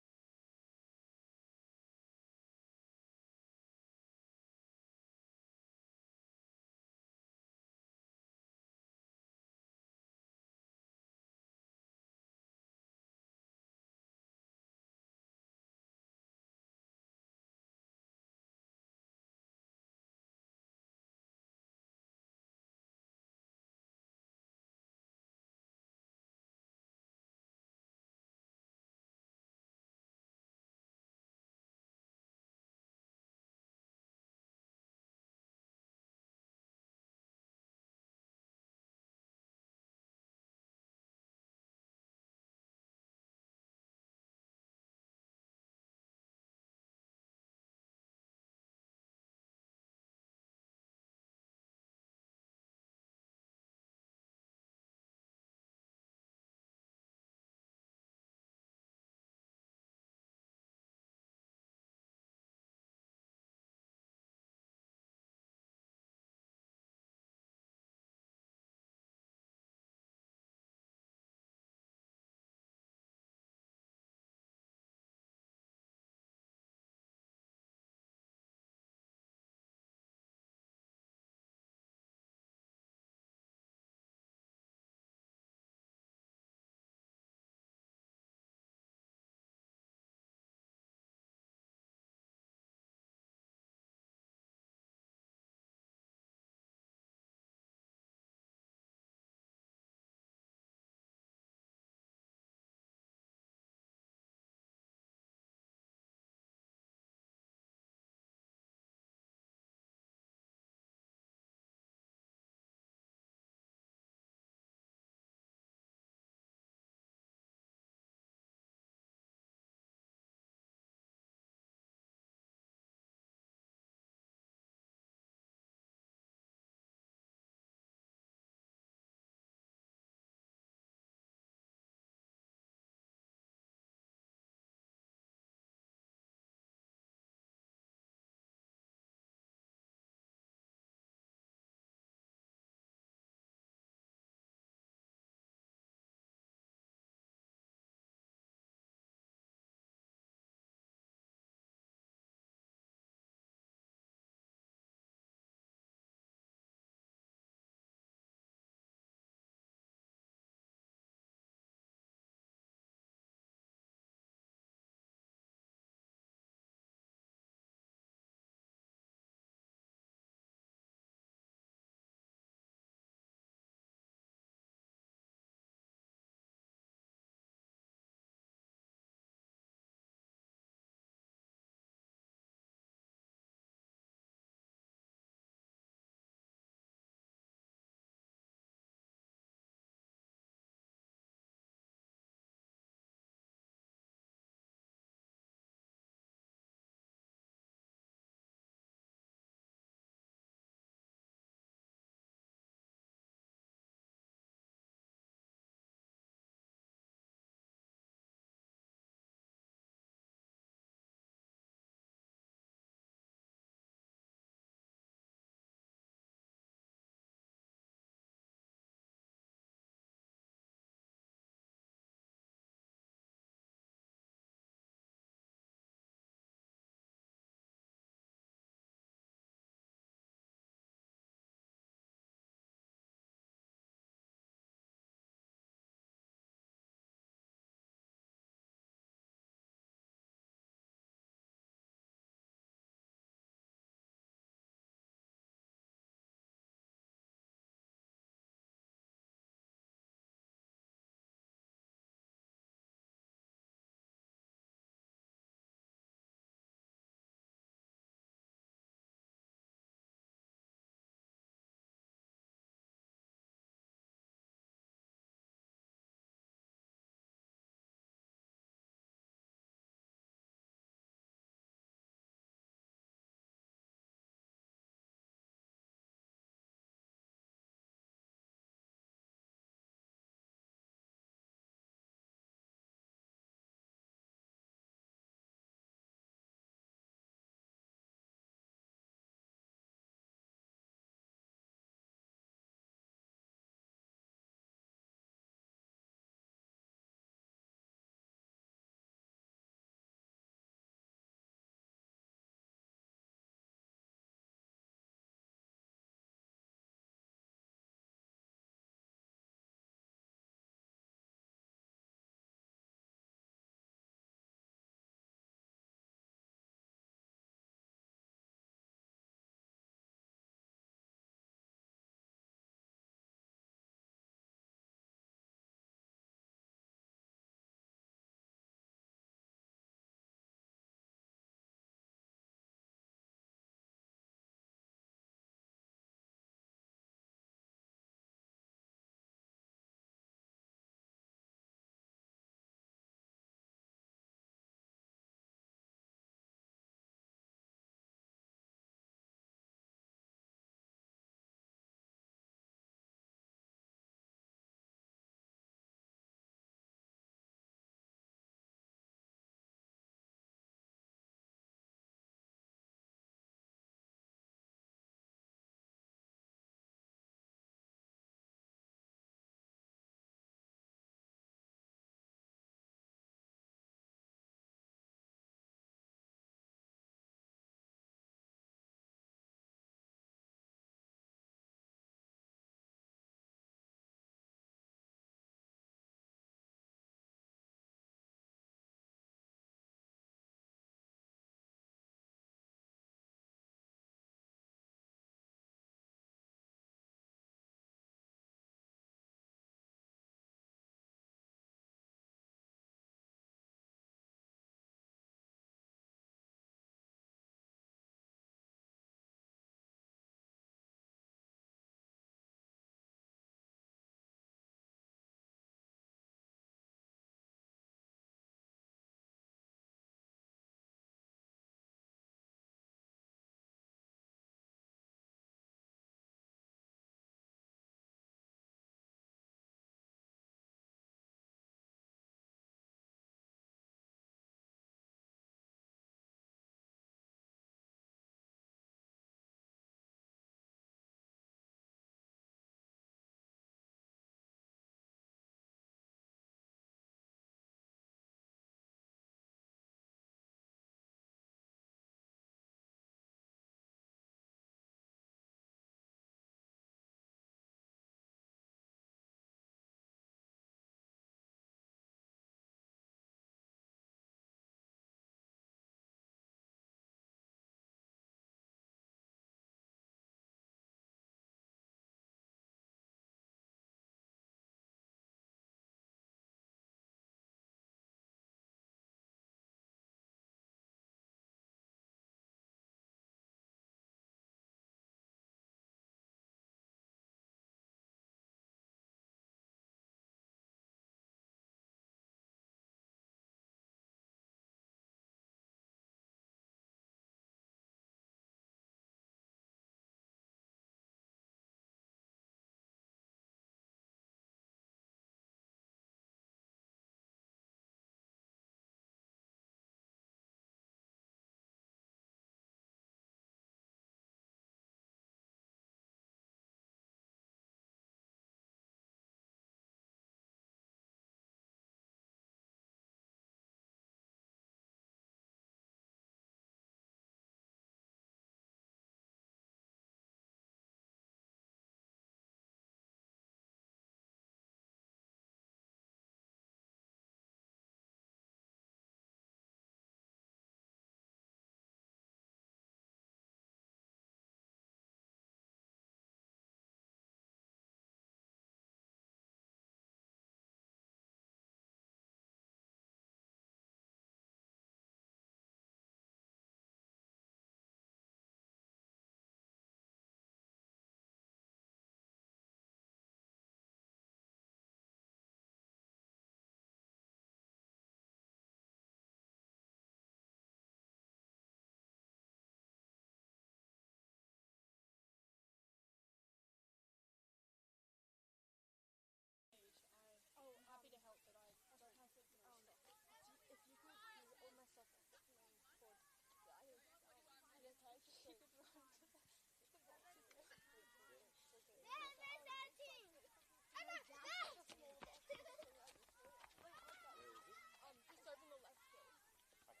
Just open the left gate. Yes.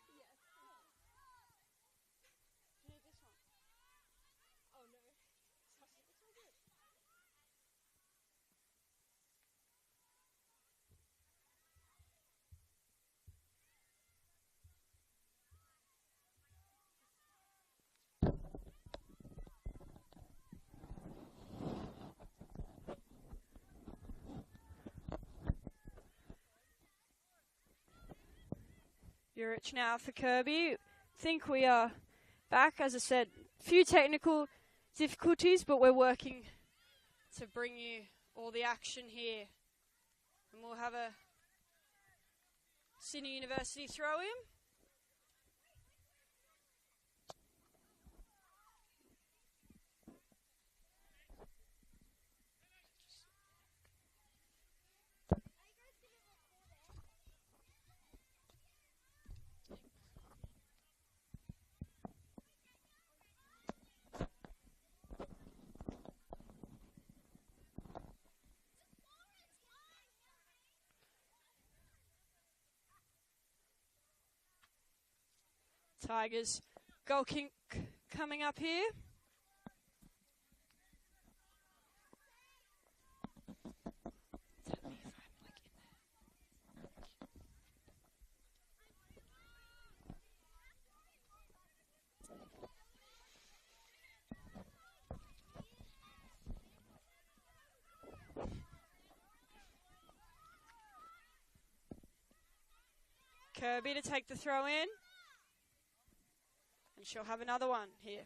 Do you need this one? Oh no. It's all good. Urich now for Kirby. Think we are back. As I said, few technical difficulties, but we're working to bring you all the action here. And we'll have a Sydney University throw in. Tigers goal kick coming up here. Kirby to take the throw in. And she'll have another one here.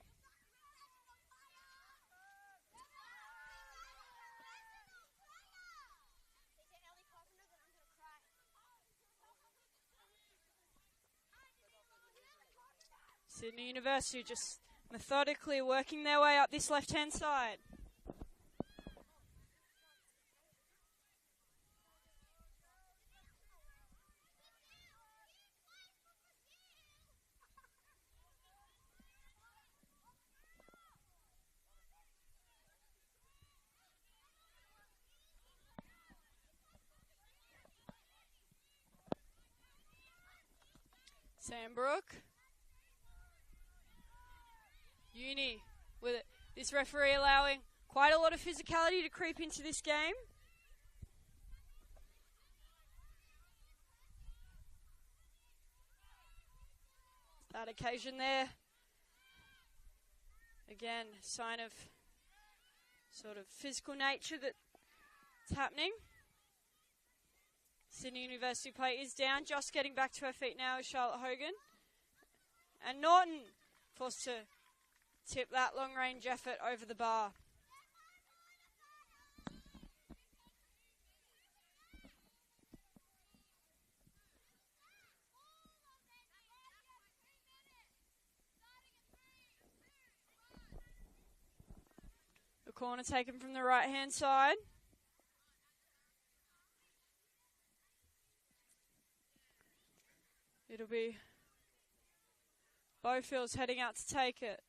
Sydney University just methodically working their way up this left-hand side. Sandbrook. Uni with it. This referee allowing quite a lot of physicality to creep into this game. That occasion there. Again, sign of sort of physical nature that's happening. Sydney University play is down. Just getting back to her feet now is Charlotte Hogan. And Norton forced to tip that long-range effort over the bar. The corner taken from the right-hand side. It'll be Bowfields heading out to take it.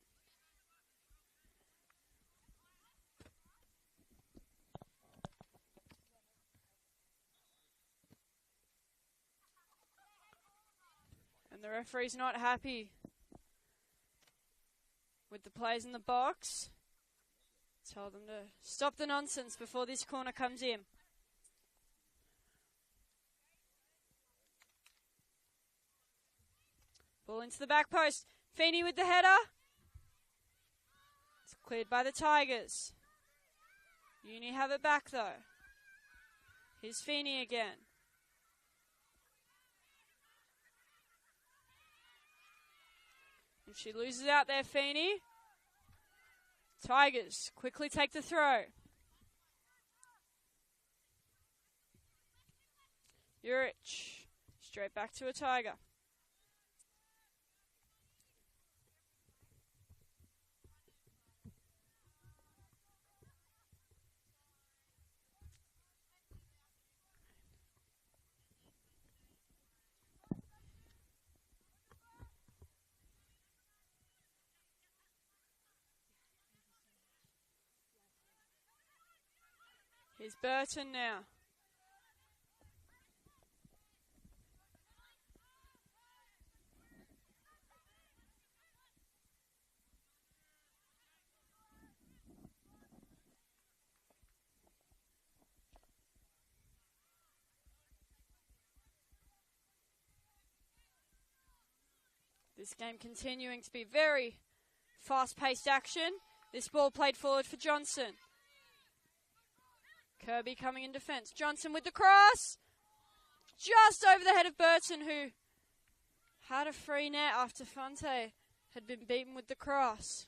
And the referee's not happy with the plays in the box. Tell them to stop the nonsense before this corner comes in. Ball into the back post. Feeney with the header. It's cleared by the Tigers. Uni have it back though. Here's Feeney again. And she loses out there, Feeney. Tigers quickly take the throw. Urich straight back to a Tiger. Here's Burton now. This game continuing to be very fast-paced action. This ball played forward for Johnson. Kirby coming in defence. Johnson with the cross. Just over the head of Burton, who had a free net after Fonte had been beaten with the cross.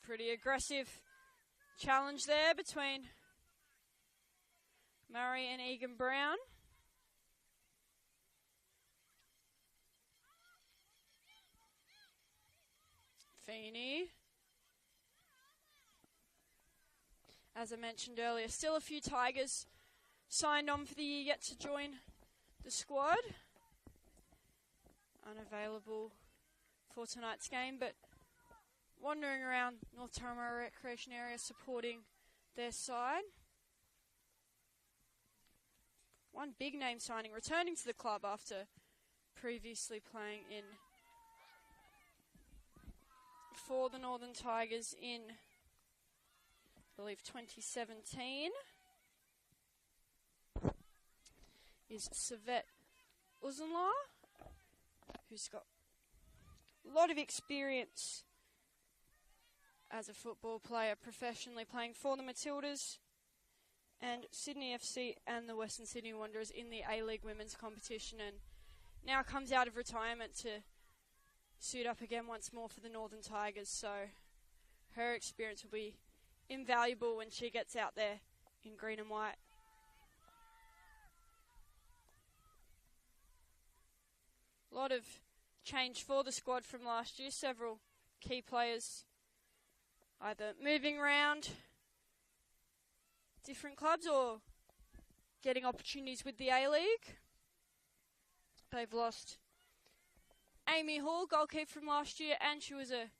Pretty aggressive challenge there between Murray and Egan Brown. Feeney. As I mentioned earlier, still a few Tigers signed on for the year yet to join the squad. Unavailable for tonight's game, but wandering around North Turramurra Recreation area supporting their side. One big name signing returning to the club after previously playing in for the Northern Tigers in, I believe, 2017 is Savet Uzunla, who's got a lot of experience as a football player, professionally playing for the Matildas and Sydney FC and the Western Sydney Wanderers in the A-League women's competition, and now comes out of retirement to suit up again once more for the Northern Tigers. So her experience will be invaluable when she gets out there in green and white. A lot of change for the squad from last year. Several key players either moving around different clubs or getting opportunities with the A-League. They've lost Amy Hall, goalkeeper from last year, and she was a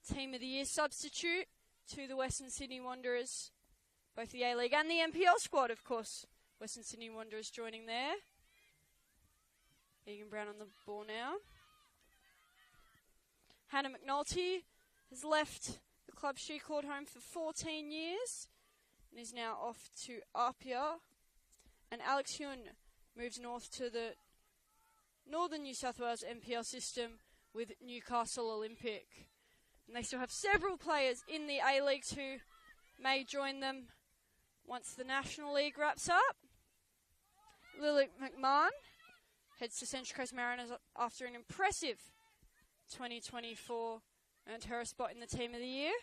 Team of the Year substitute to the Western Sydney Wanderers, both the A-League and the NPL squad, of course. Western Sydney Wanderers joining there. Egan Brown on the ball now. Hannah McNulty has left the club she called home for 14 years and is now off to Apia. And Alex Huynh moves north to the Northern New South Wales NPL system with Newcastle Olympic. And they still have several players in the A-Leagues who may join them once the National League wraps up. Lily McMahon heads to Central Coast Mariners after an impressive 2024, earned her a spot in the Team of the Year.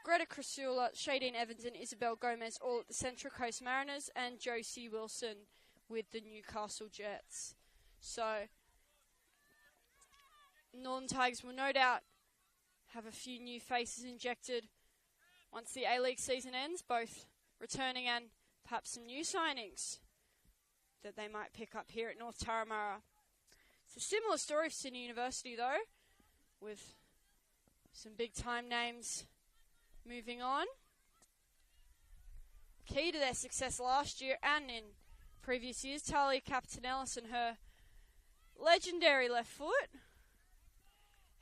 Greta Crisula, Shadeen Evans and Isabel Gomez all at the Central Coast Mariners, and Josie Wilson with the Newcastle Jets. So Northern Tigers will no doubt have a few new faces injected once the A-League season ends, both returning and perhaps some new signings that they might pick up here at North Turramurra. It's a similar story for Sydney University though, with some big time names moving on. Key to their success last year and in previous years, Talia Capitanellis and her legendary left foot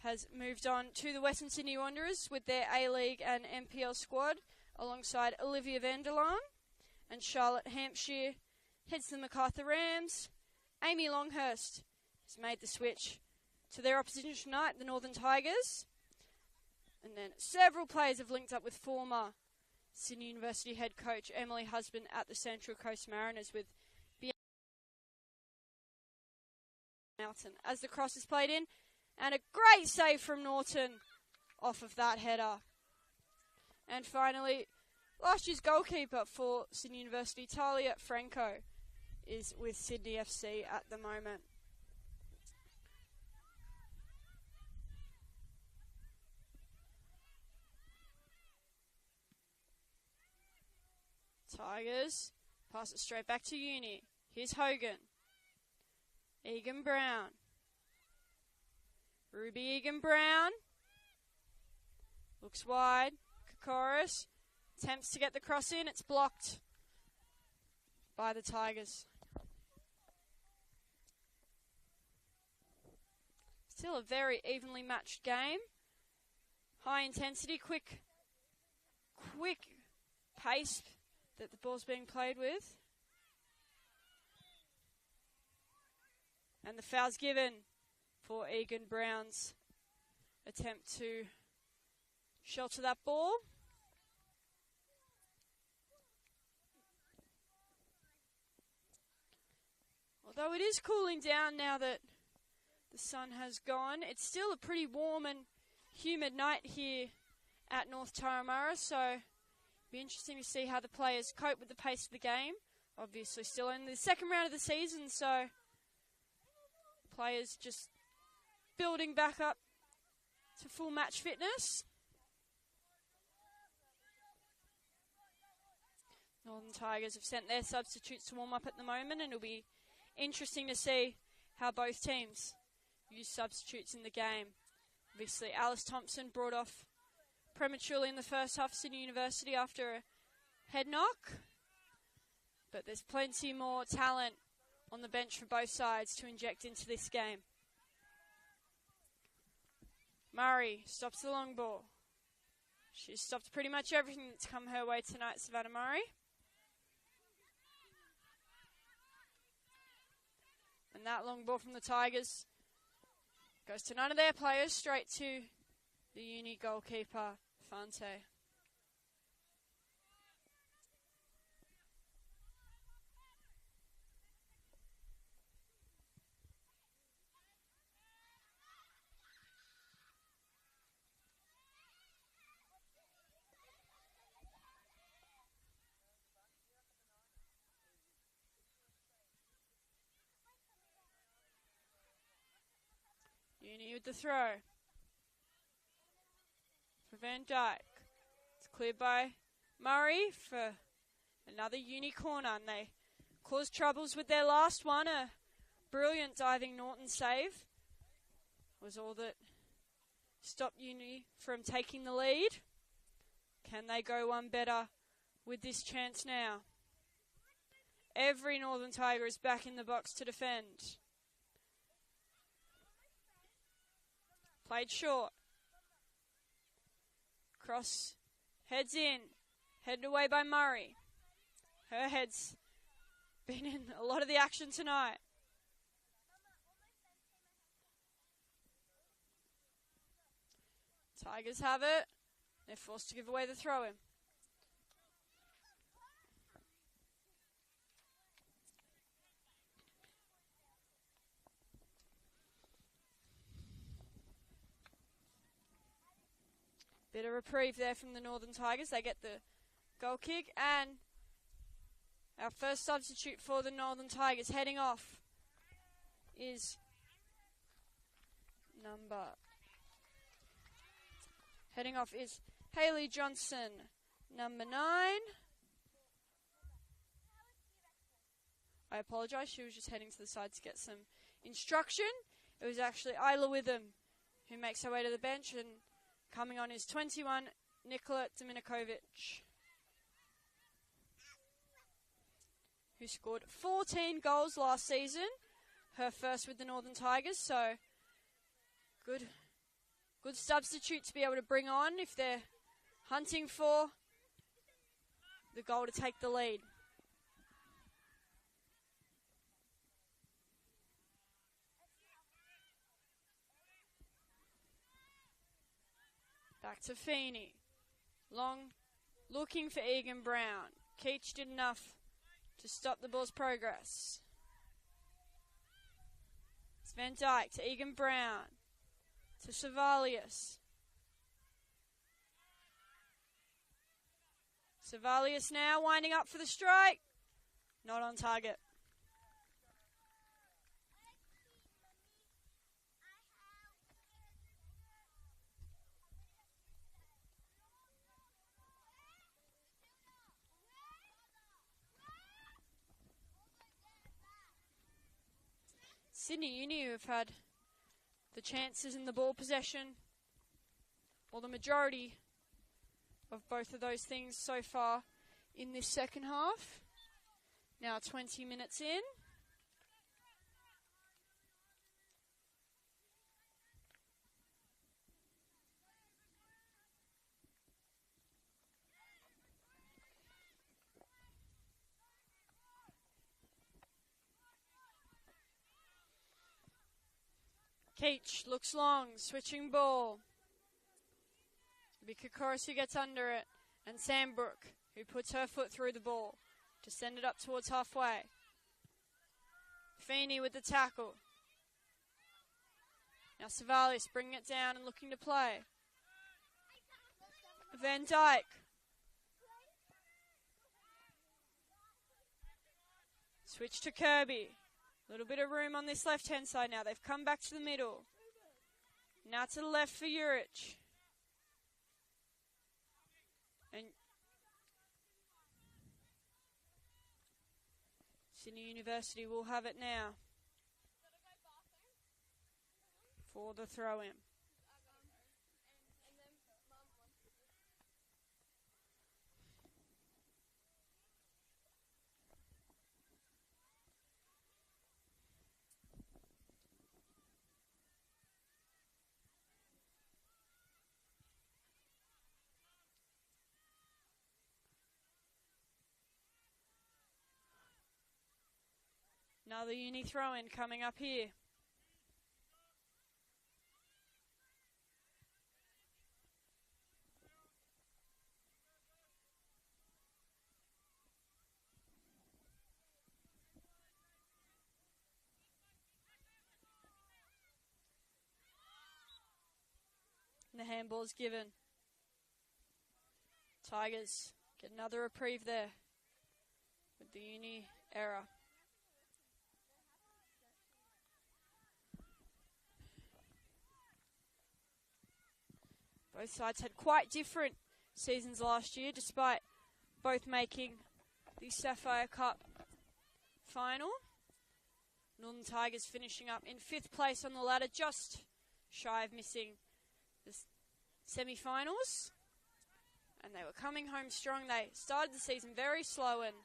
has moved on to the Western Sydney Wanderers with their A-League and NPL squad alongside Olivia Vanderlaan, and Charlotte Hampshire heads to the Macarthur Rams. Amy Longhurst has made the switch to their opposition tonight, the Northern Tigers. And then several players have linked up with former Sydney University head coach Emily Husband at the Central Coast Mariners with Mountain as the cross is played in, and a great save from Norton off of that header. And finally, last year's goalkeeper for Sydney University, Talia Franco, is with Sydney FC at the moment. Tigers pass it straight back to Uni. Here's Hogan. Egan Brown. Ruby Egan Brown. Looks wide. Kokoris attempts to get the cross in. It's blocked by the Tigers. Still a very evenly matched game. High intensity, quick pace that the ball's being played with. And the foul's given for Egan Brown's attempt to shelter that ball. Although it is cooling down now that the sun has gone, it's still a pretty warm and humid night here at North Turramurra, so it'll be interesting to see how the players cope with the pace of the game. Obviously still in the second round of the season, so players just building back up to full match fitness. Northern Tigers have sent their substitutes to warm up at the moment, and it'll be interesting to see how both teams use substitutes in the game. Obviously, Alice Thompson brought off prematurely in the first half, Sydney University, after a head knock. But there's plenty more talent on the bench for both sides to inject into this game. Murray stops the long ball. She's stopped pretty much everything that's come her way tonight, Savannah Murray. And that long ball from the Tigers goes to none of their players, straight to the Uni goalkeeper, Fante. Uni with the throw for Van Dyke. It's cleared by Murray for another Uni corner, and they caused troubles with their last one. A brilliant diving Norton save was all that stopped Uni from taking the lead. Can they go one better with this chance now? Every Northern Tiger is back in the box to defend. Played short. Cross heads in. Headed away by Murray. Her head's been in a lot of the action tonight. Tigers have it. They're forced to give away the throw-in. Bit of reprieve there from the Northern Tigers. They get the goal kick, and our first substitute for the Northern Tigers heading off is Hayley Johnson, number 9. I apologise, she was just heading to the side to get some instruction. It was actually Isla Witham who makes her way to the bench, and coming on is 21, Nicola Dominikovic, who scored 14 goals last season, her first with the Northern Tigers, so good substitute to be able to bring on if they're hunting for the goal to take the lead. Back to Feeney. Long, looking for Egan Brown. Keach did enough to stop the ball's progress. It's Van Dyke to Egan Brown. To Savalius. Savalius now winding up for the strike. Not on target. Sydney Uni, who have had the chances in the ball possession, or the majority of both of those things so far in this second half. Now 20 minutes in. Keach looks long, switching ball. Kokoris who gets under it, and Sandbrook who puts her foot through the ball to send it up towards halfway. Feeney with the tackle. Now Savalis bringing it down and looking to play. Van Dyke. Switch to Kirby. A little bit of room on this left-hand side now. They've come back to the middle. Now to the left for Urich. And Sydney University will have it now for the throw-in. Another Uni throw-in coming up here. And the handball's given. Tigers get another reprieve there with the Uni error. Both sides had quite different seasons last year, despite both making the Sapphire Cup final. Northern Tigers finishing up in 5th place on the ladder, just shy of missing the semi-finals. And they were coming home strong. They started the season very slow and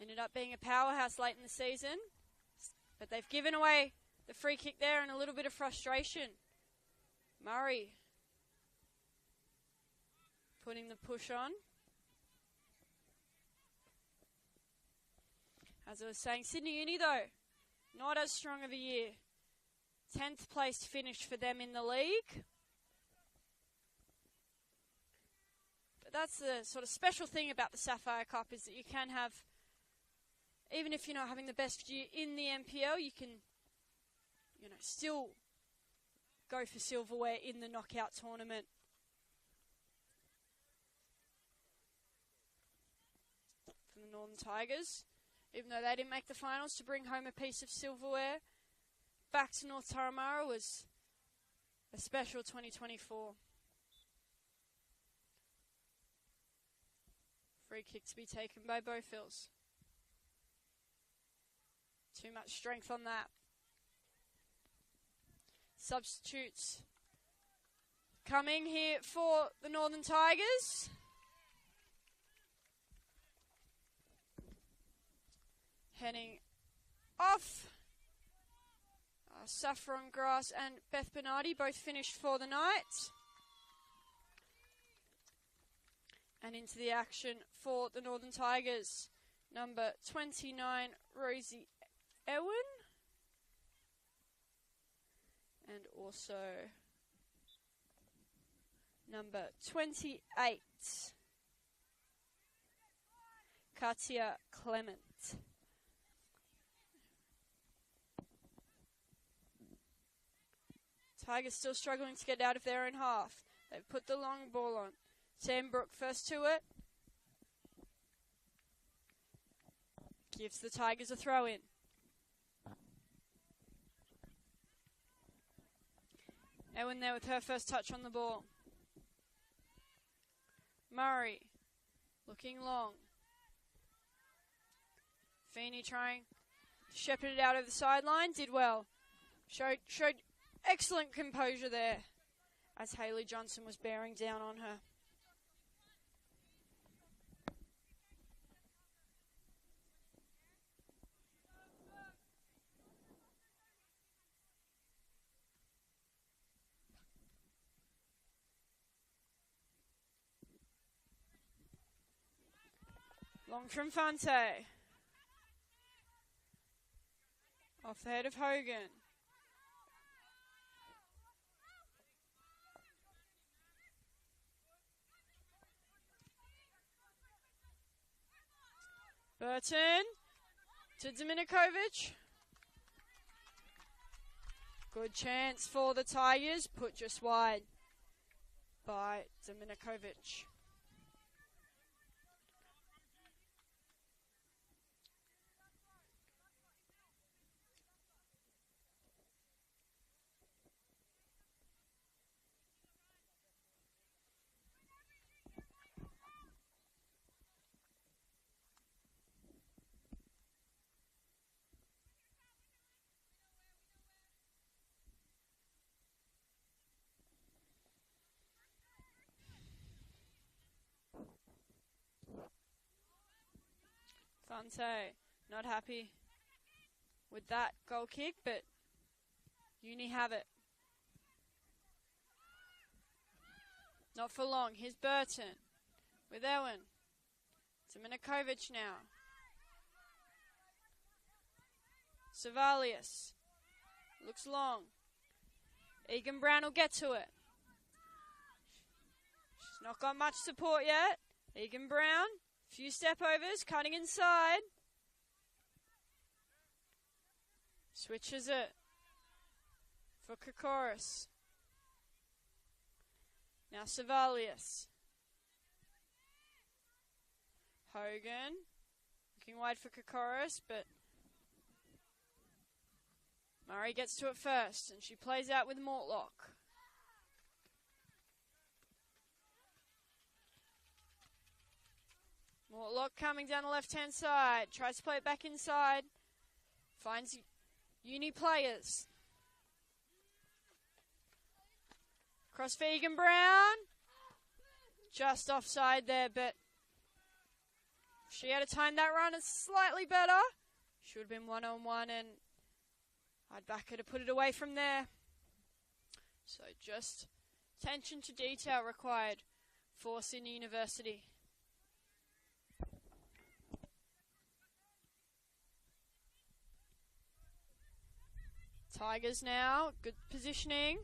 ended up being a powerhouse late in the season. But they've given away the free kick there and a little bit of frustration. Murray putting the push on. As I was saying, Sydney Uni though, not as strong of a year. 10th place finish for them in the league. But that's the sort of special thing about the Sapphire Cup, is that you can have, even if you're not having the best year in the NPL, you can, still go for silverware in the knockout tournament. For the Northern Tigers, even though they didn't make the finals, to bring home a piece of silverware back to North Turramurra was a special 2024. Free kick to be taken by Bowfills. Too much strength on that. Substitutes coming here for the Northern Tigers. Heading off. Saffron Grass and Beth Bernardi both finished for the night. And into the action for the Northern Tigers. Number 29, Rosie Ewan. And also number 28, Katia Clement. Tigers still struggling to get out of their own half. They've put the long ball on. Sandbrook first to it. Gives the Tigers a throw in. Ewan there with her first touch on the ball. Murray looking long. Feeney trying shepherded out over the sideline, did well. Showed excellent composure there as Hayley Johnson was bearing down on her. Long from Fante. Off the head of Hogan. Burton to Dominikovic. Good chance for the Tigers, put just wide by Dominikovic. Fante not happy with that goal kick, but Uni have it. Not for long. Here's Burton with Owen. Dominikovic now. Savalius looks long. Egan Brown will get to it. She's not got much support yet. Egan Brown. Few step overs, cutting inside. Switches it for Kokoris. Now Savalius. Hogan. Looking wide for Kokoris, but Murray gets to it first, and she plays out with Mortlock. Mortlock coming down the left-hand side. Tries to play it back inside. Finds Uni players. Cross for Egan Brown. Just offside there, but if she had to time that run, it's slightly better. Should have been one-on-one, and I'd back her to put it away from there. So just attention to detail required for Sydney University. Tigers now, good positioning.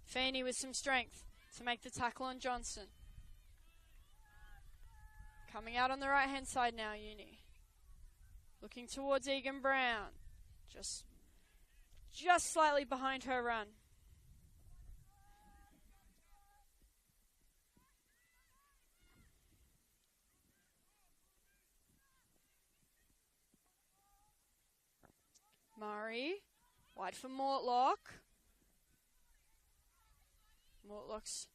Feeney with some strength to make the tackle on Johnson. Coming out on the right hand side now, Uni. Looking towards Egan Brown. Just slightly behind her run. Murray, wide for Mortlock. Mortlock's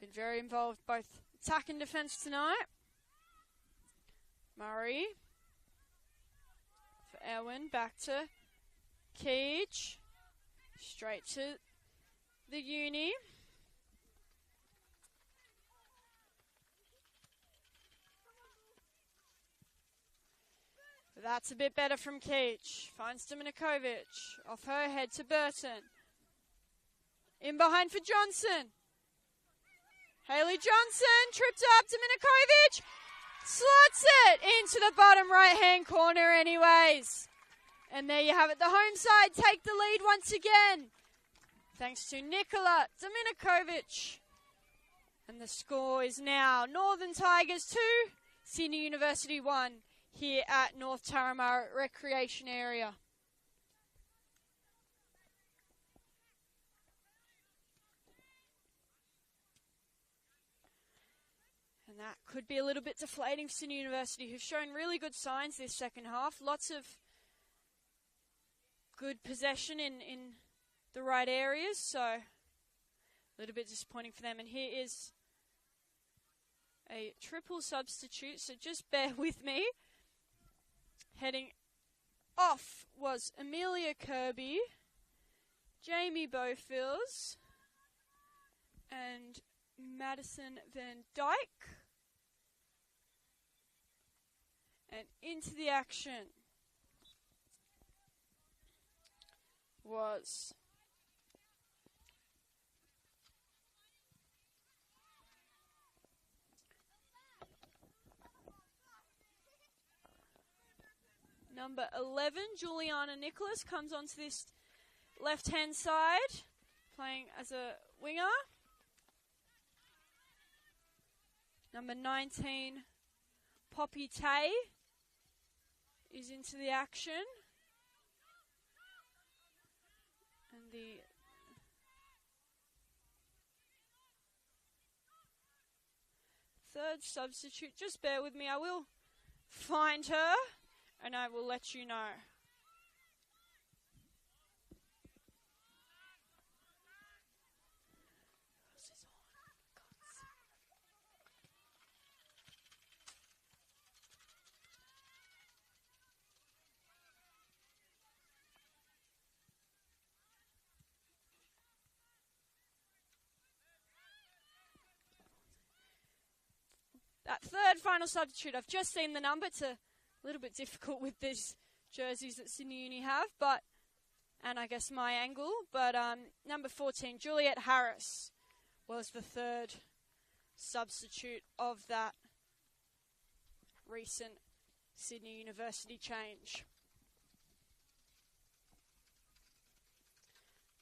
been very involved both attack and defence tonight. Murray for Erwin, back to Keech. Straight to the Uni. That's a bit better from Keech. Finds Dominikovic. Off her head to Burton. In behind for Johnson. Hayley Johnson tripped up. Dominikovic slots it into the bottom right-hand corner anyways. And there you have it. The home side take the lead once again. Thanks to Nicola Dominikovic. And the score is now Northern Tigers 2, Sydney University 1. Here at North Turramurra Recreation Area. And that could be a little bit deflating for Sydney University, who've shown really good signs this second half. Lots of good possession in the right areas, so a little bit disappointing for them. And here is a triple substitute, so just bear with me. Heading off was Amelia Kirby, Jamie Bowfils, and Madison Van Dyke. And into the action was number 11, Juliana Nicholas, comes onto this left-hand side, playing as a winger. Number 19, Poppy Tay, is into the action. And the third substitute, just bear with me, I will find her and I will let you know. That third final substitute, I've just seen the number. It's a little bit difficult with these jerseys that Sydney Uni have, and I guess my angle, but number 14, Juliet Harris, was the third substitute of that recent Sydney University change.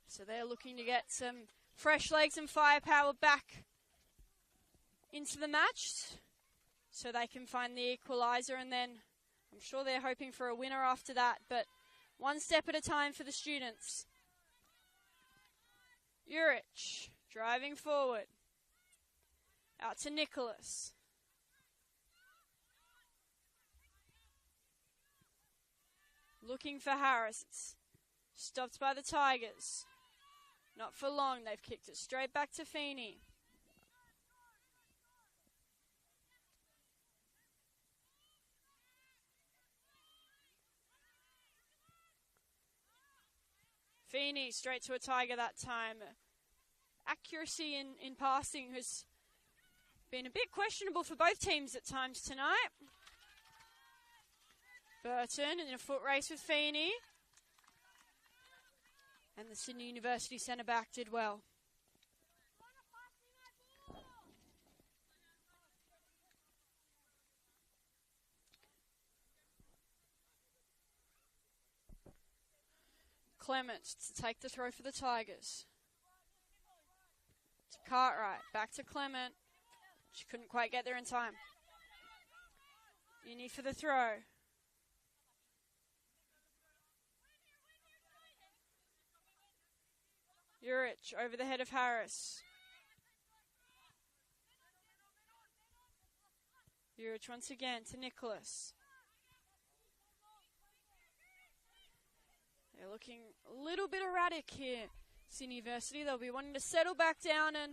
So they're looking to get some fresh legs and firepower back into the match so they can find the equaliser, and then I'm sure they're hoping for a winner after that, but one step at a time for the students. Urich driving forward. Out to Nicholas. Looking for Harris. It's stopped by the Tigers. Not for long. They've kicked it straight back to Feeney. Feeney straight to a Tiger that time. Accuracy in passing has been a bit questionable for both teams at times tonight. Burton in a foot race with Feeney. And the Sydney University centre-back did well. Clement to take the throw for the Tigers. To Cartwright, back to Clement. She couldn't quite get there in time. Uni for the throw. Urich over the head of Harris. Urich once again to Nicholas. They're looking a little bit erratic here, Sydney University. They'll be wanting to settle back down and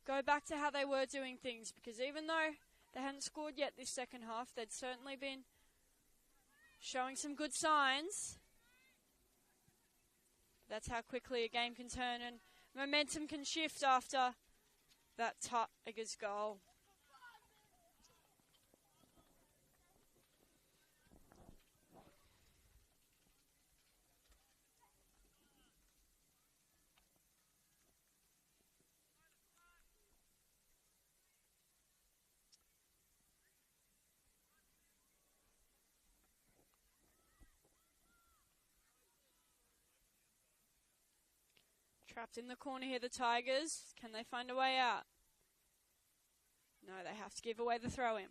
go back to how they were doing things, because even though they hadn't scored yet this second half, they'd certainly been showing some good signs. That's how quickly a game can turn and momentum can shift after that Tigers goal. Trapped in the corner here, the Tigers. Can they find a way out? No, they have to give away the throw-in.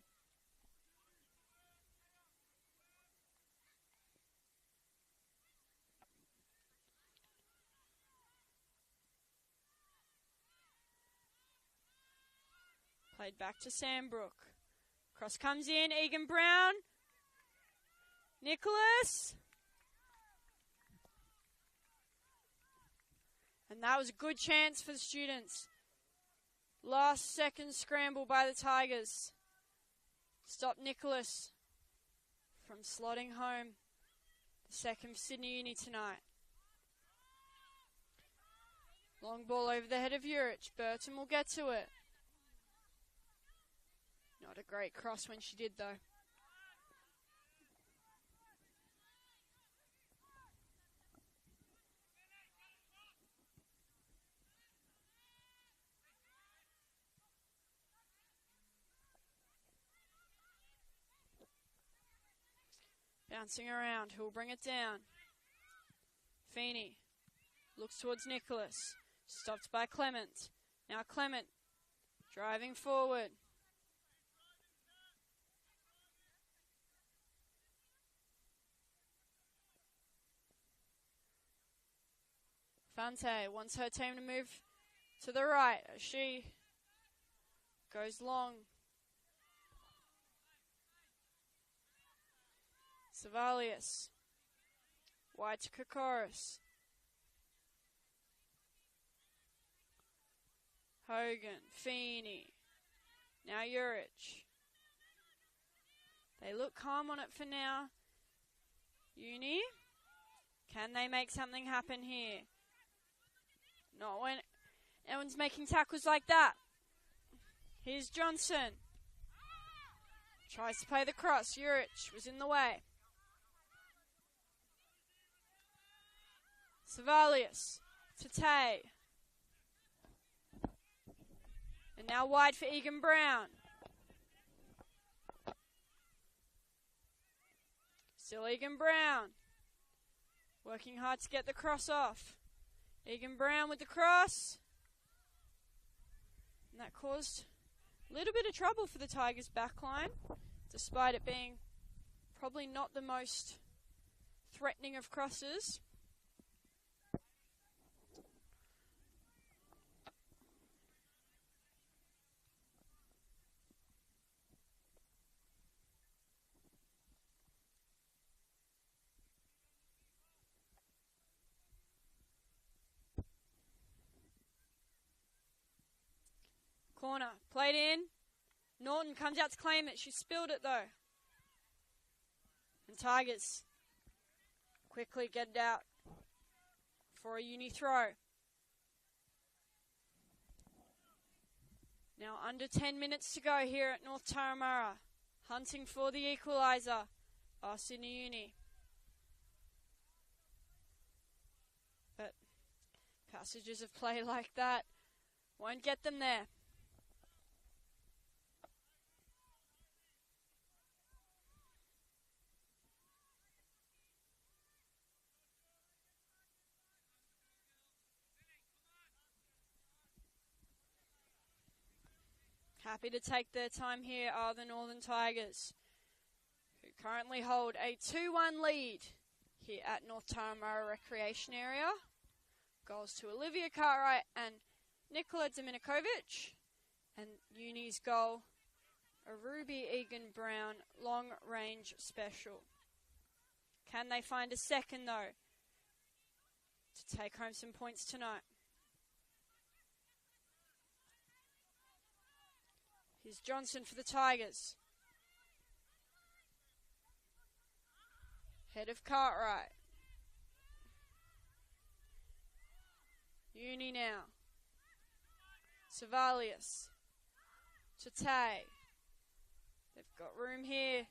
Played back to Sandbrook. Cross comes in, Egan Brown. Nicholas. And that was a good chance for the students. Last second scramble by the Tigers. Stop Nicholas from slotting home the second for Sydney Uni tonight. Long ball over the head of Urich. Burton will get to it. Not a great cross when she did, though. Bouncing around, who'll bring it down? Feeney looks towards Nicholas. Stopped by Clement. Now Clement driving forward. Fante wants her team to move to the right as she goes long. Savalius. Wide to Kokoris. Hogan. Feeney. Now Urich. They look calm on it for now. Uni. Can they make something happen here? Not when everyone's making tackles like that. Here's Johnson. Tries to play the cross. Urich was in the way. Savalius to Tay. And now wide for Egan Brown. Still Egan Brown. Working hard to get the cross off. Egan Brown with the cross. And that caused a little bit of trouble for the Tigers' backline, despite it being probably not the most threatening of crosses. Corner, played in. Norton comes out to claim it. She spilled it though. And Tigers quickly get it out for a Uni throw. Now under 10 minutes to go here at North Turramurra. Hunting for the equaliser are Sydney Uni. But passages of play like that won't get them there. Happy to take their time here are the Northern Tigers, who currently hold a 2-1 lead here at North Turramurra Recreation Area. Goals to Olivia Cartwright and Nicola Dominikovic. And Uni's goal, a Ruby Egan Brown long range special. Can they find a second though to take home some points tonight? Here's Johnson for the Tigers. Head of Cartwright. Uni now. Savalius. To Tay. They've got room here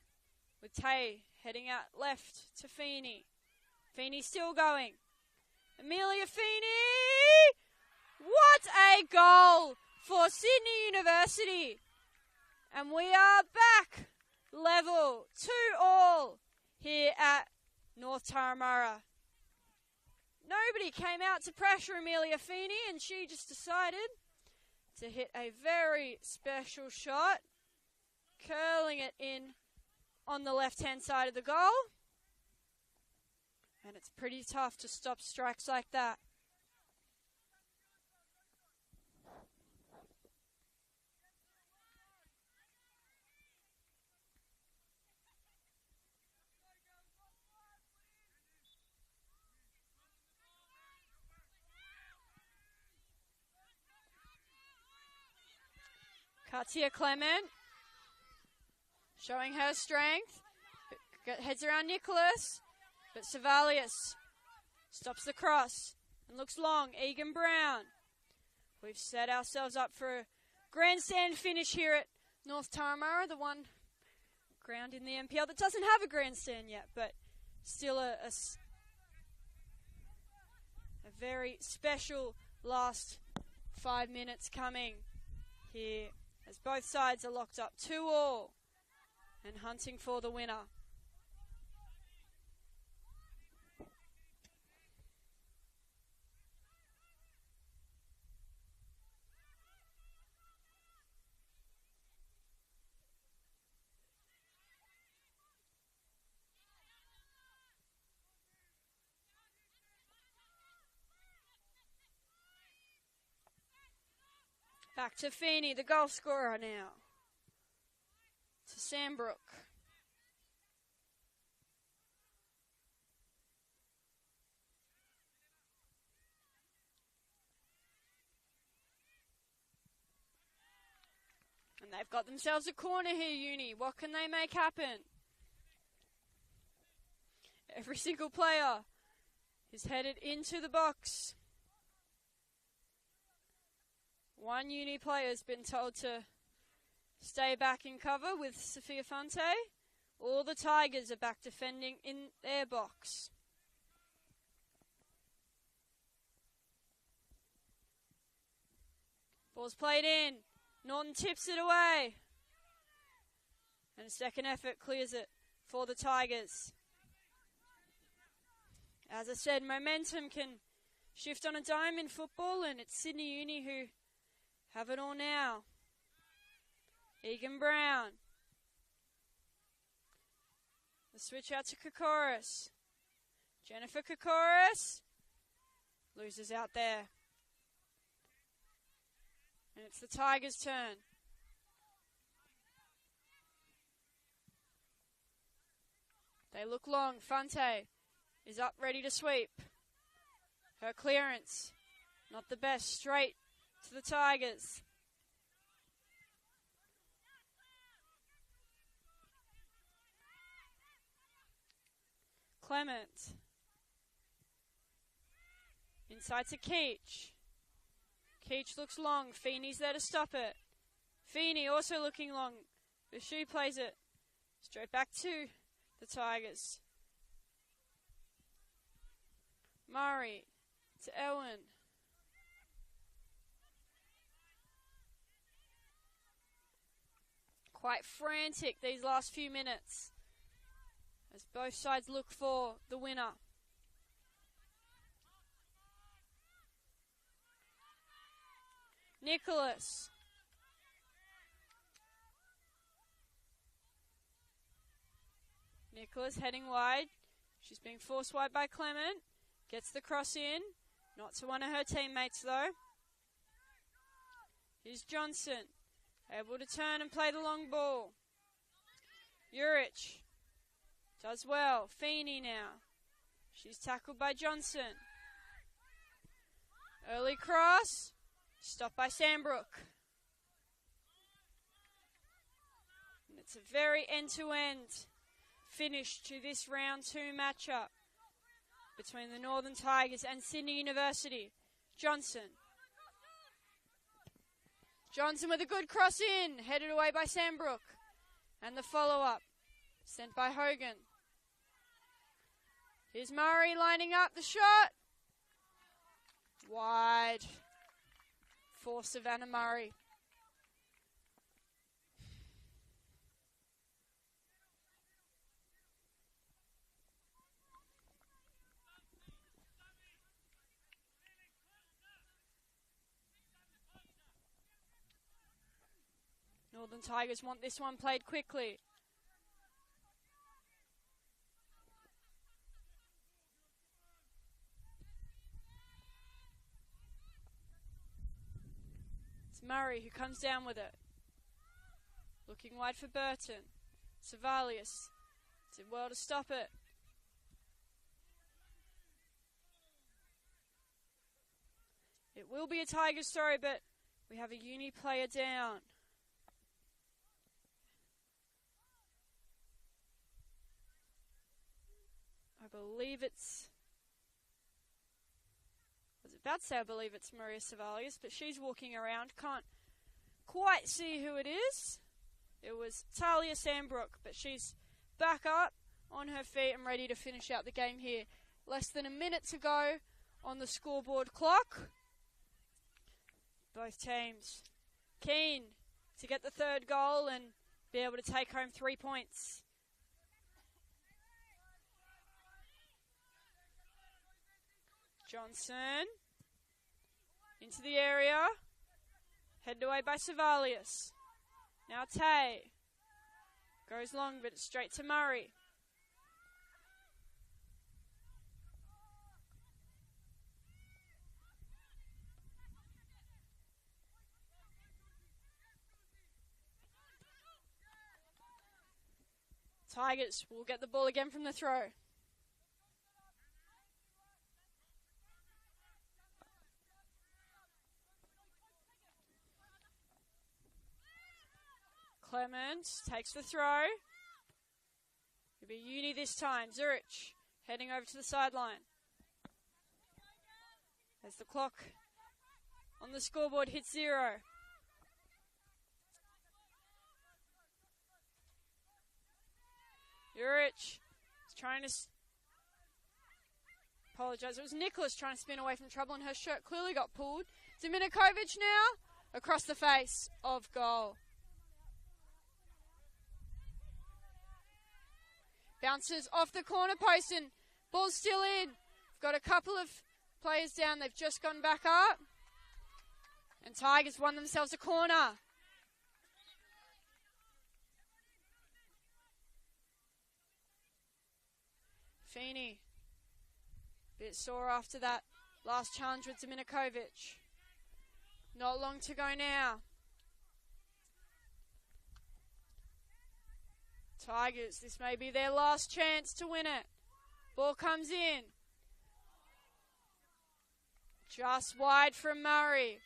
with Tay heading out left to Feeney. Feeney still going. Amelia Feeney! What a goal for Sydney University! And we are back, level 2-2 here at North Turramurra. Nobody came out to pressure Amelia Feeney, and she just decided to hit a very special shot, curling it in on the left-hand side of the goal. And it's pretty tough to stop strikes like that. Katia Clement showing her strength. Heads around Nicholas, but Savalius stops the cross and looks long. Egan Brown. We've set ourselves up for a grandstand finish here at North Turramurra, the one ground in the NPL that doesn't have a grandstand yet, but still a very special last 5 minutes coming here as both sides are locked up 2-2 and hunting for the winner. Back to Feeney, the goal scorer now. To Sandbrook. And they've got themselves a corner here, Uni. What can they make happen? Every single player is headed into the box. One Uni player has been told to stay back in cover with Sophia Fante. All the Tigers are back defending in their box. Ball's played in. Norton tips it away. And a second effort clears it for the Tigers. As I said, momentum can shift on a dime in football, and it's Sydney Uni who have it all now. Egan Brown. The switch out to Kokoris. Jennifer Kokoris. Loses out there. And it's the Tigers' turn. They look long. Fante is up ready to sweep. Her clearance, not the best. Straight to the Tigers. Clement. Inside to Keach. Keach looks long. Feeney's there to stop it. Feeney also looking long. But she plays it straight back to the Tigers. Murray to Elwyn. Quite frantic these last few minutes as both sides look for the winner. Nicholas. Nicholas heading wide. She's being forced wide by Clement. Gets the cross in. Not to one of her teammates though. Here's Johnson. Able to turn and play the long ball. Urich does well. Feeney now. She's tackled by Johnson. Early cross. Stopped by Sandbrook. And it's a very end-to-end finish to this round 2 matchup between the Northern Tigers and Sydney University. Johnson. Johnson with a good cross in, headed away by Sandbrook. And the follow-up, sent by Hogan. Here's Murray lining up the shot. Wide for Savannah Murray. Northern Tigers want this one played quickly. It's Murray who comes down with it. Looking wide for Burton. Savalius did well to stop it. It will be a Tigers story, but we have a Uni player down. believe it's... I was about to say I believe it's Maria Savalius, but she's walking around. Can't quite see who it is. It was Talia Sandbrook, but she's back up on her feet and ready to finish out the game here. Less than a minute to go on the scoreboard clock. Both teams keen to get the third goal and be able to take home 3 points. Johnson into the area. Headed away by Savalius. Now Tay. Goes long, but it's straight to Murray. Tigers will get the ball again from the throw. Clemens takes the throw. It'll be Uni this time. Zurich heading over to the sideline. As the clock on the scoreboard hits 0. Zurich is trying to apologise. It was Nicholas trying to spin away from trouble and her shirt clearly got pulled. Dominikovic now across the face of goal. Bounces off the corner post and ball's still in. We've got a couple of players down. They've just gone back up. And Tigers won themselves a corner. Feeney. Bit sore after that last challenge with Dominikovic. Not long to go now. Tigers, this may be their last chance to win it. Ball comes in. Just wide from Murray.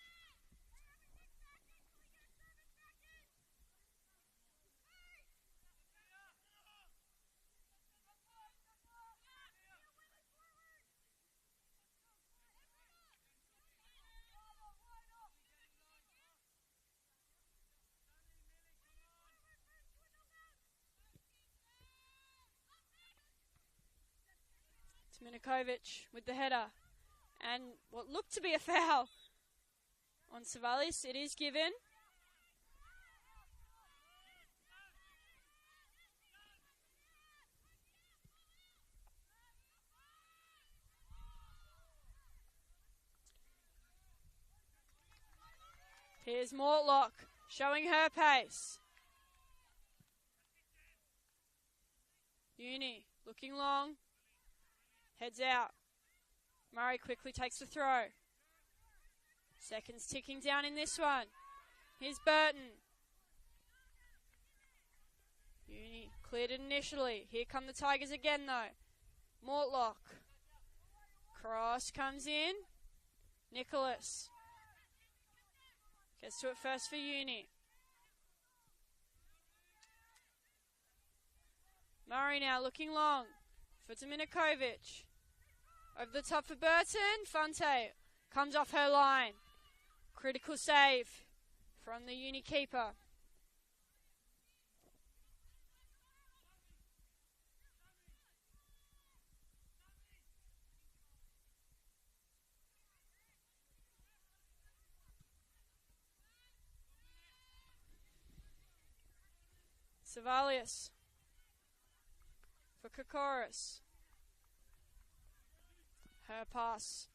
Dominikovic with the header. And what looked to be a foul on Savalius. It is given. Here's Mortlock showing her pace. Uni looking long. Heads out. Murray quickly takes the throw. Seconds ticking down in this one. Here's Burton. Uni cleared it initially. Here come the Tigers again though. Mortlock. Cross comes in. Nicholas. Gets to it first for Uni. Murray now looking long for Dominikovic. Over the top for Burton. Fonte comes off her line. Critical save from the Uni keeper. Savalius for Kokoris. Her pass.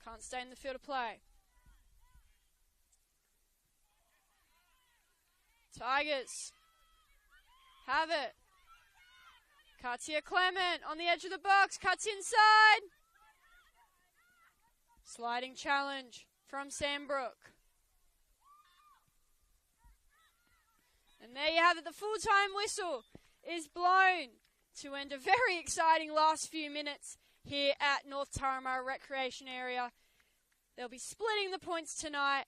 Can't stay in the field of play. Tigers have it. Katia Clement on the edge of the box. Cuts inside. Sliding challenge from Sandbrook. And there you have it. The full-time whistle is blown to end a very exciting last few minutes here at North Turramurra Recreation Area. They'll be splitting the points tonight.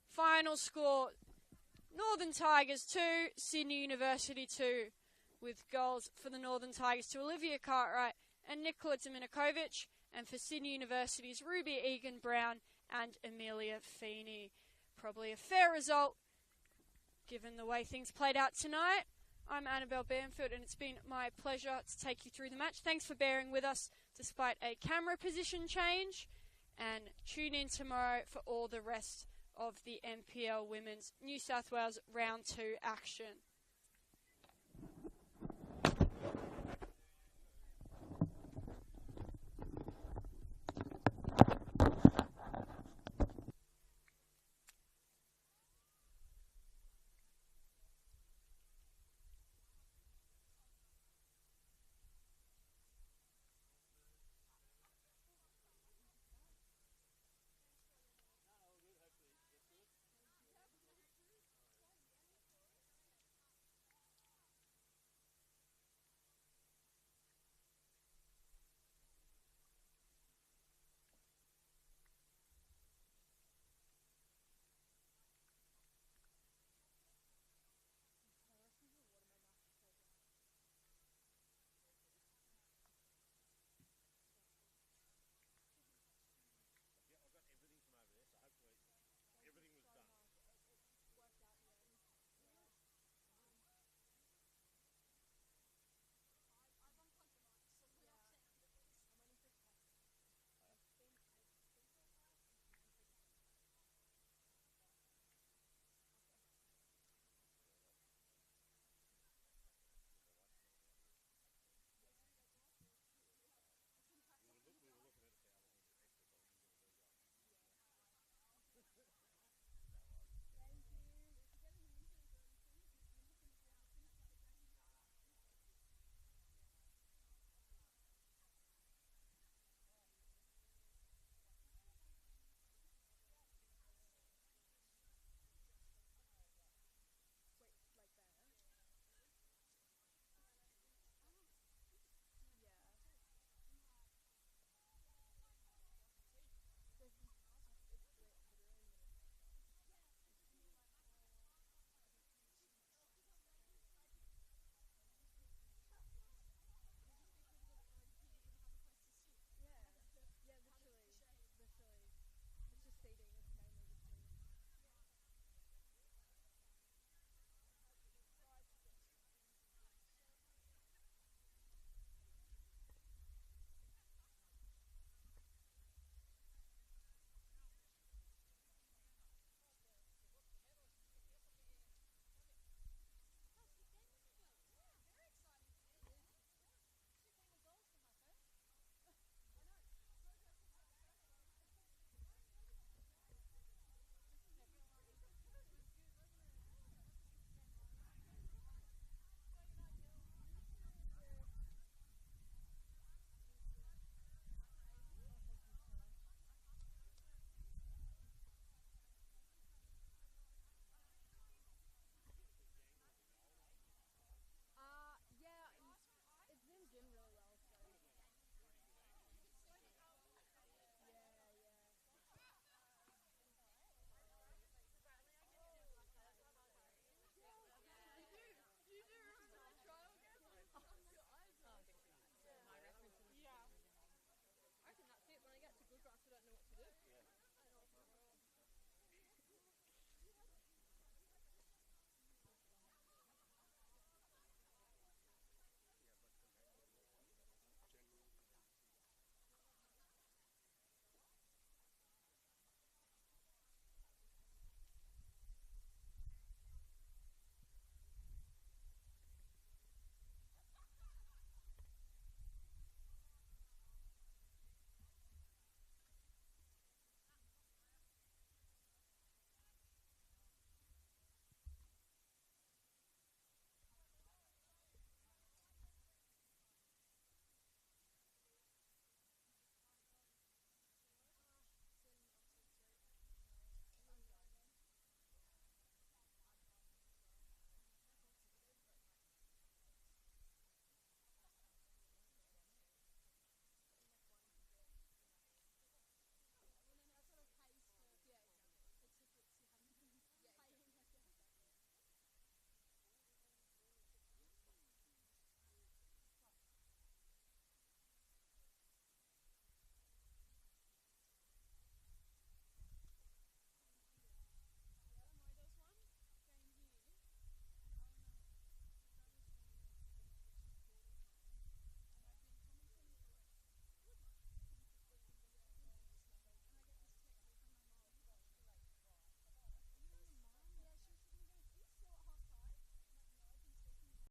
Final score, Northern Tigers 2, Sydney University 2, with goals for the Northern Tigers to Olivia Cartwright and Nicola Dominikovic, and for Sydney University's Ruby Egan-Brown and Amelia Feeney. Probably a fair result, given the way things played out tonight. I'm Annabelle Bamford, and it's been my pleasure to take you through the match. Thanks for bearing with us despite a camera position change, and tune in tomorrow for all the rest of the NPL Women's New South Wales Round 2 action.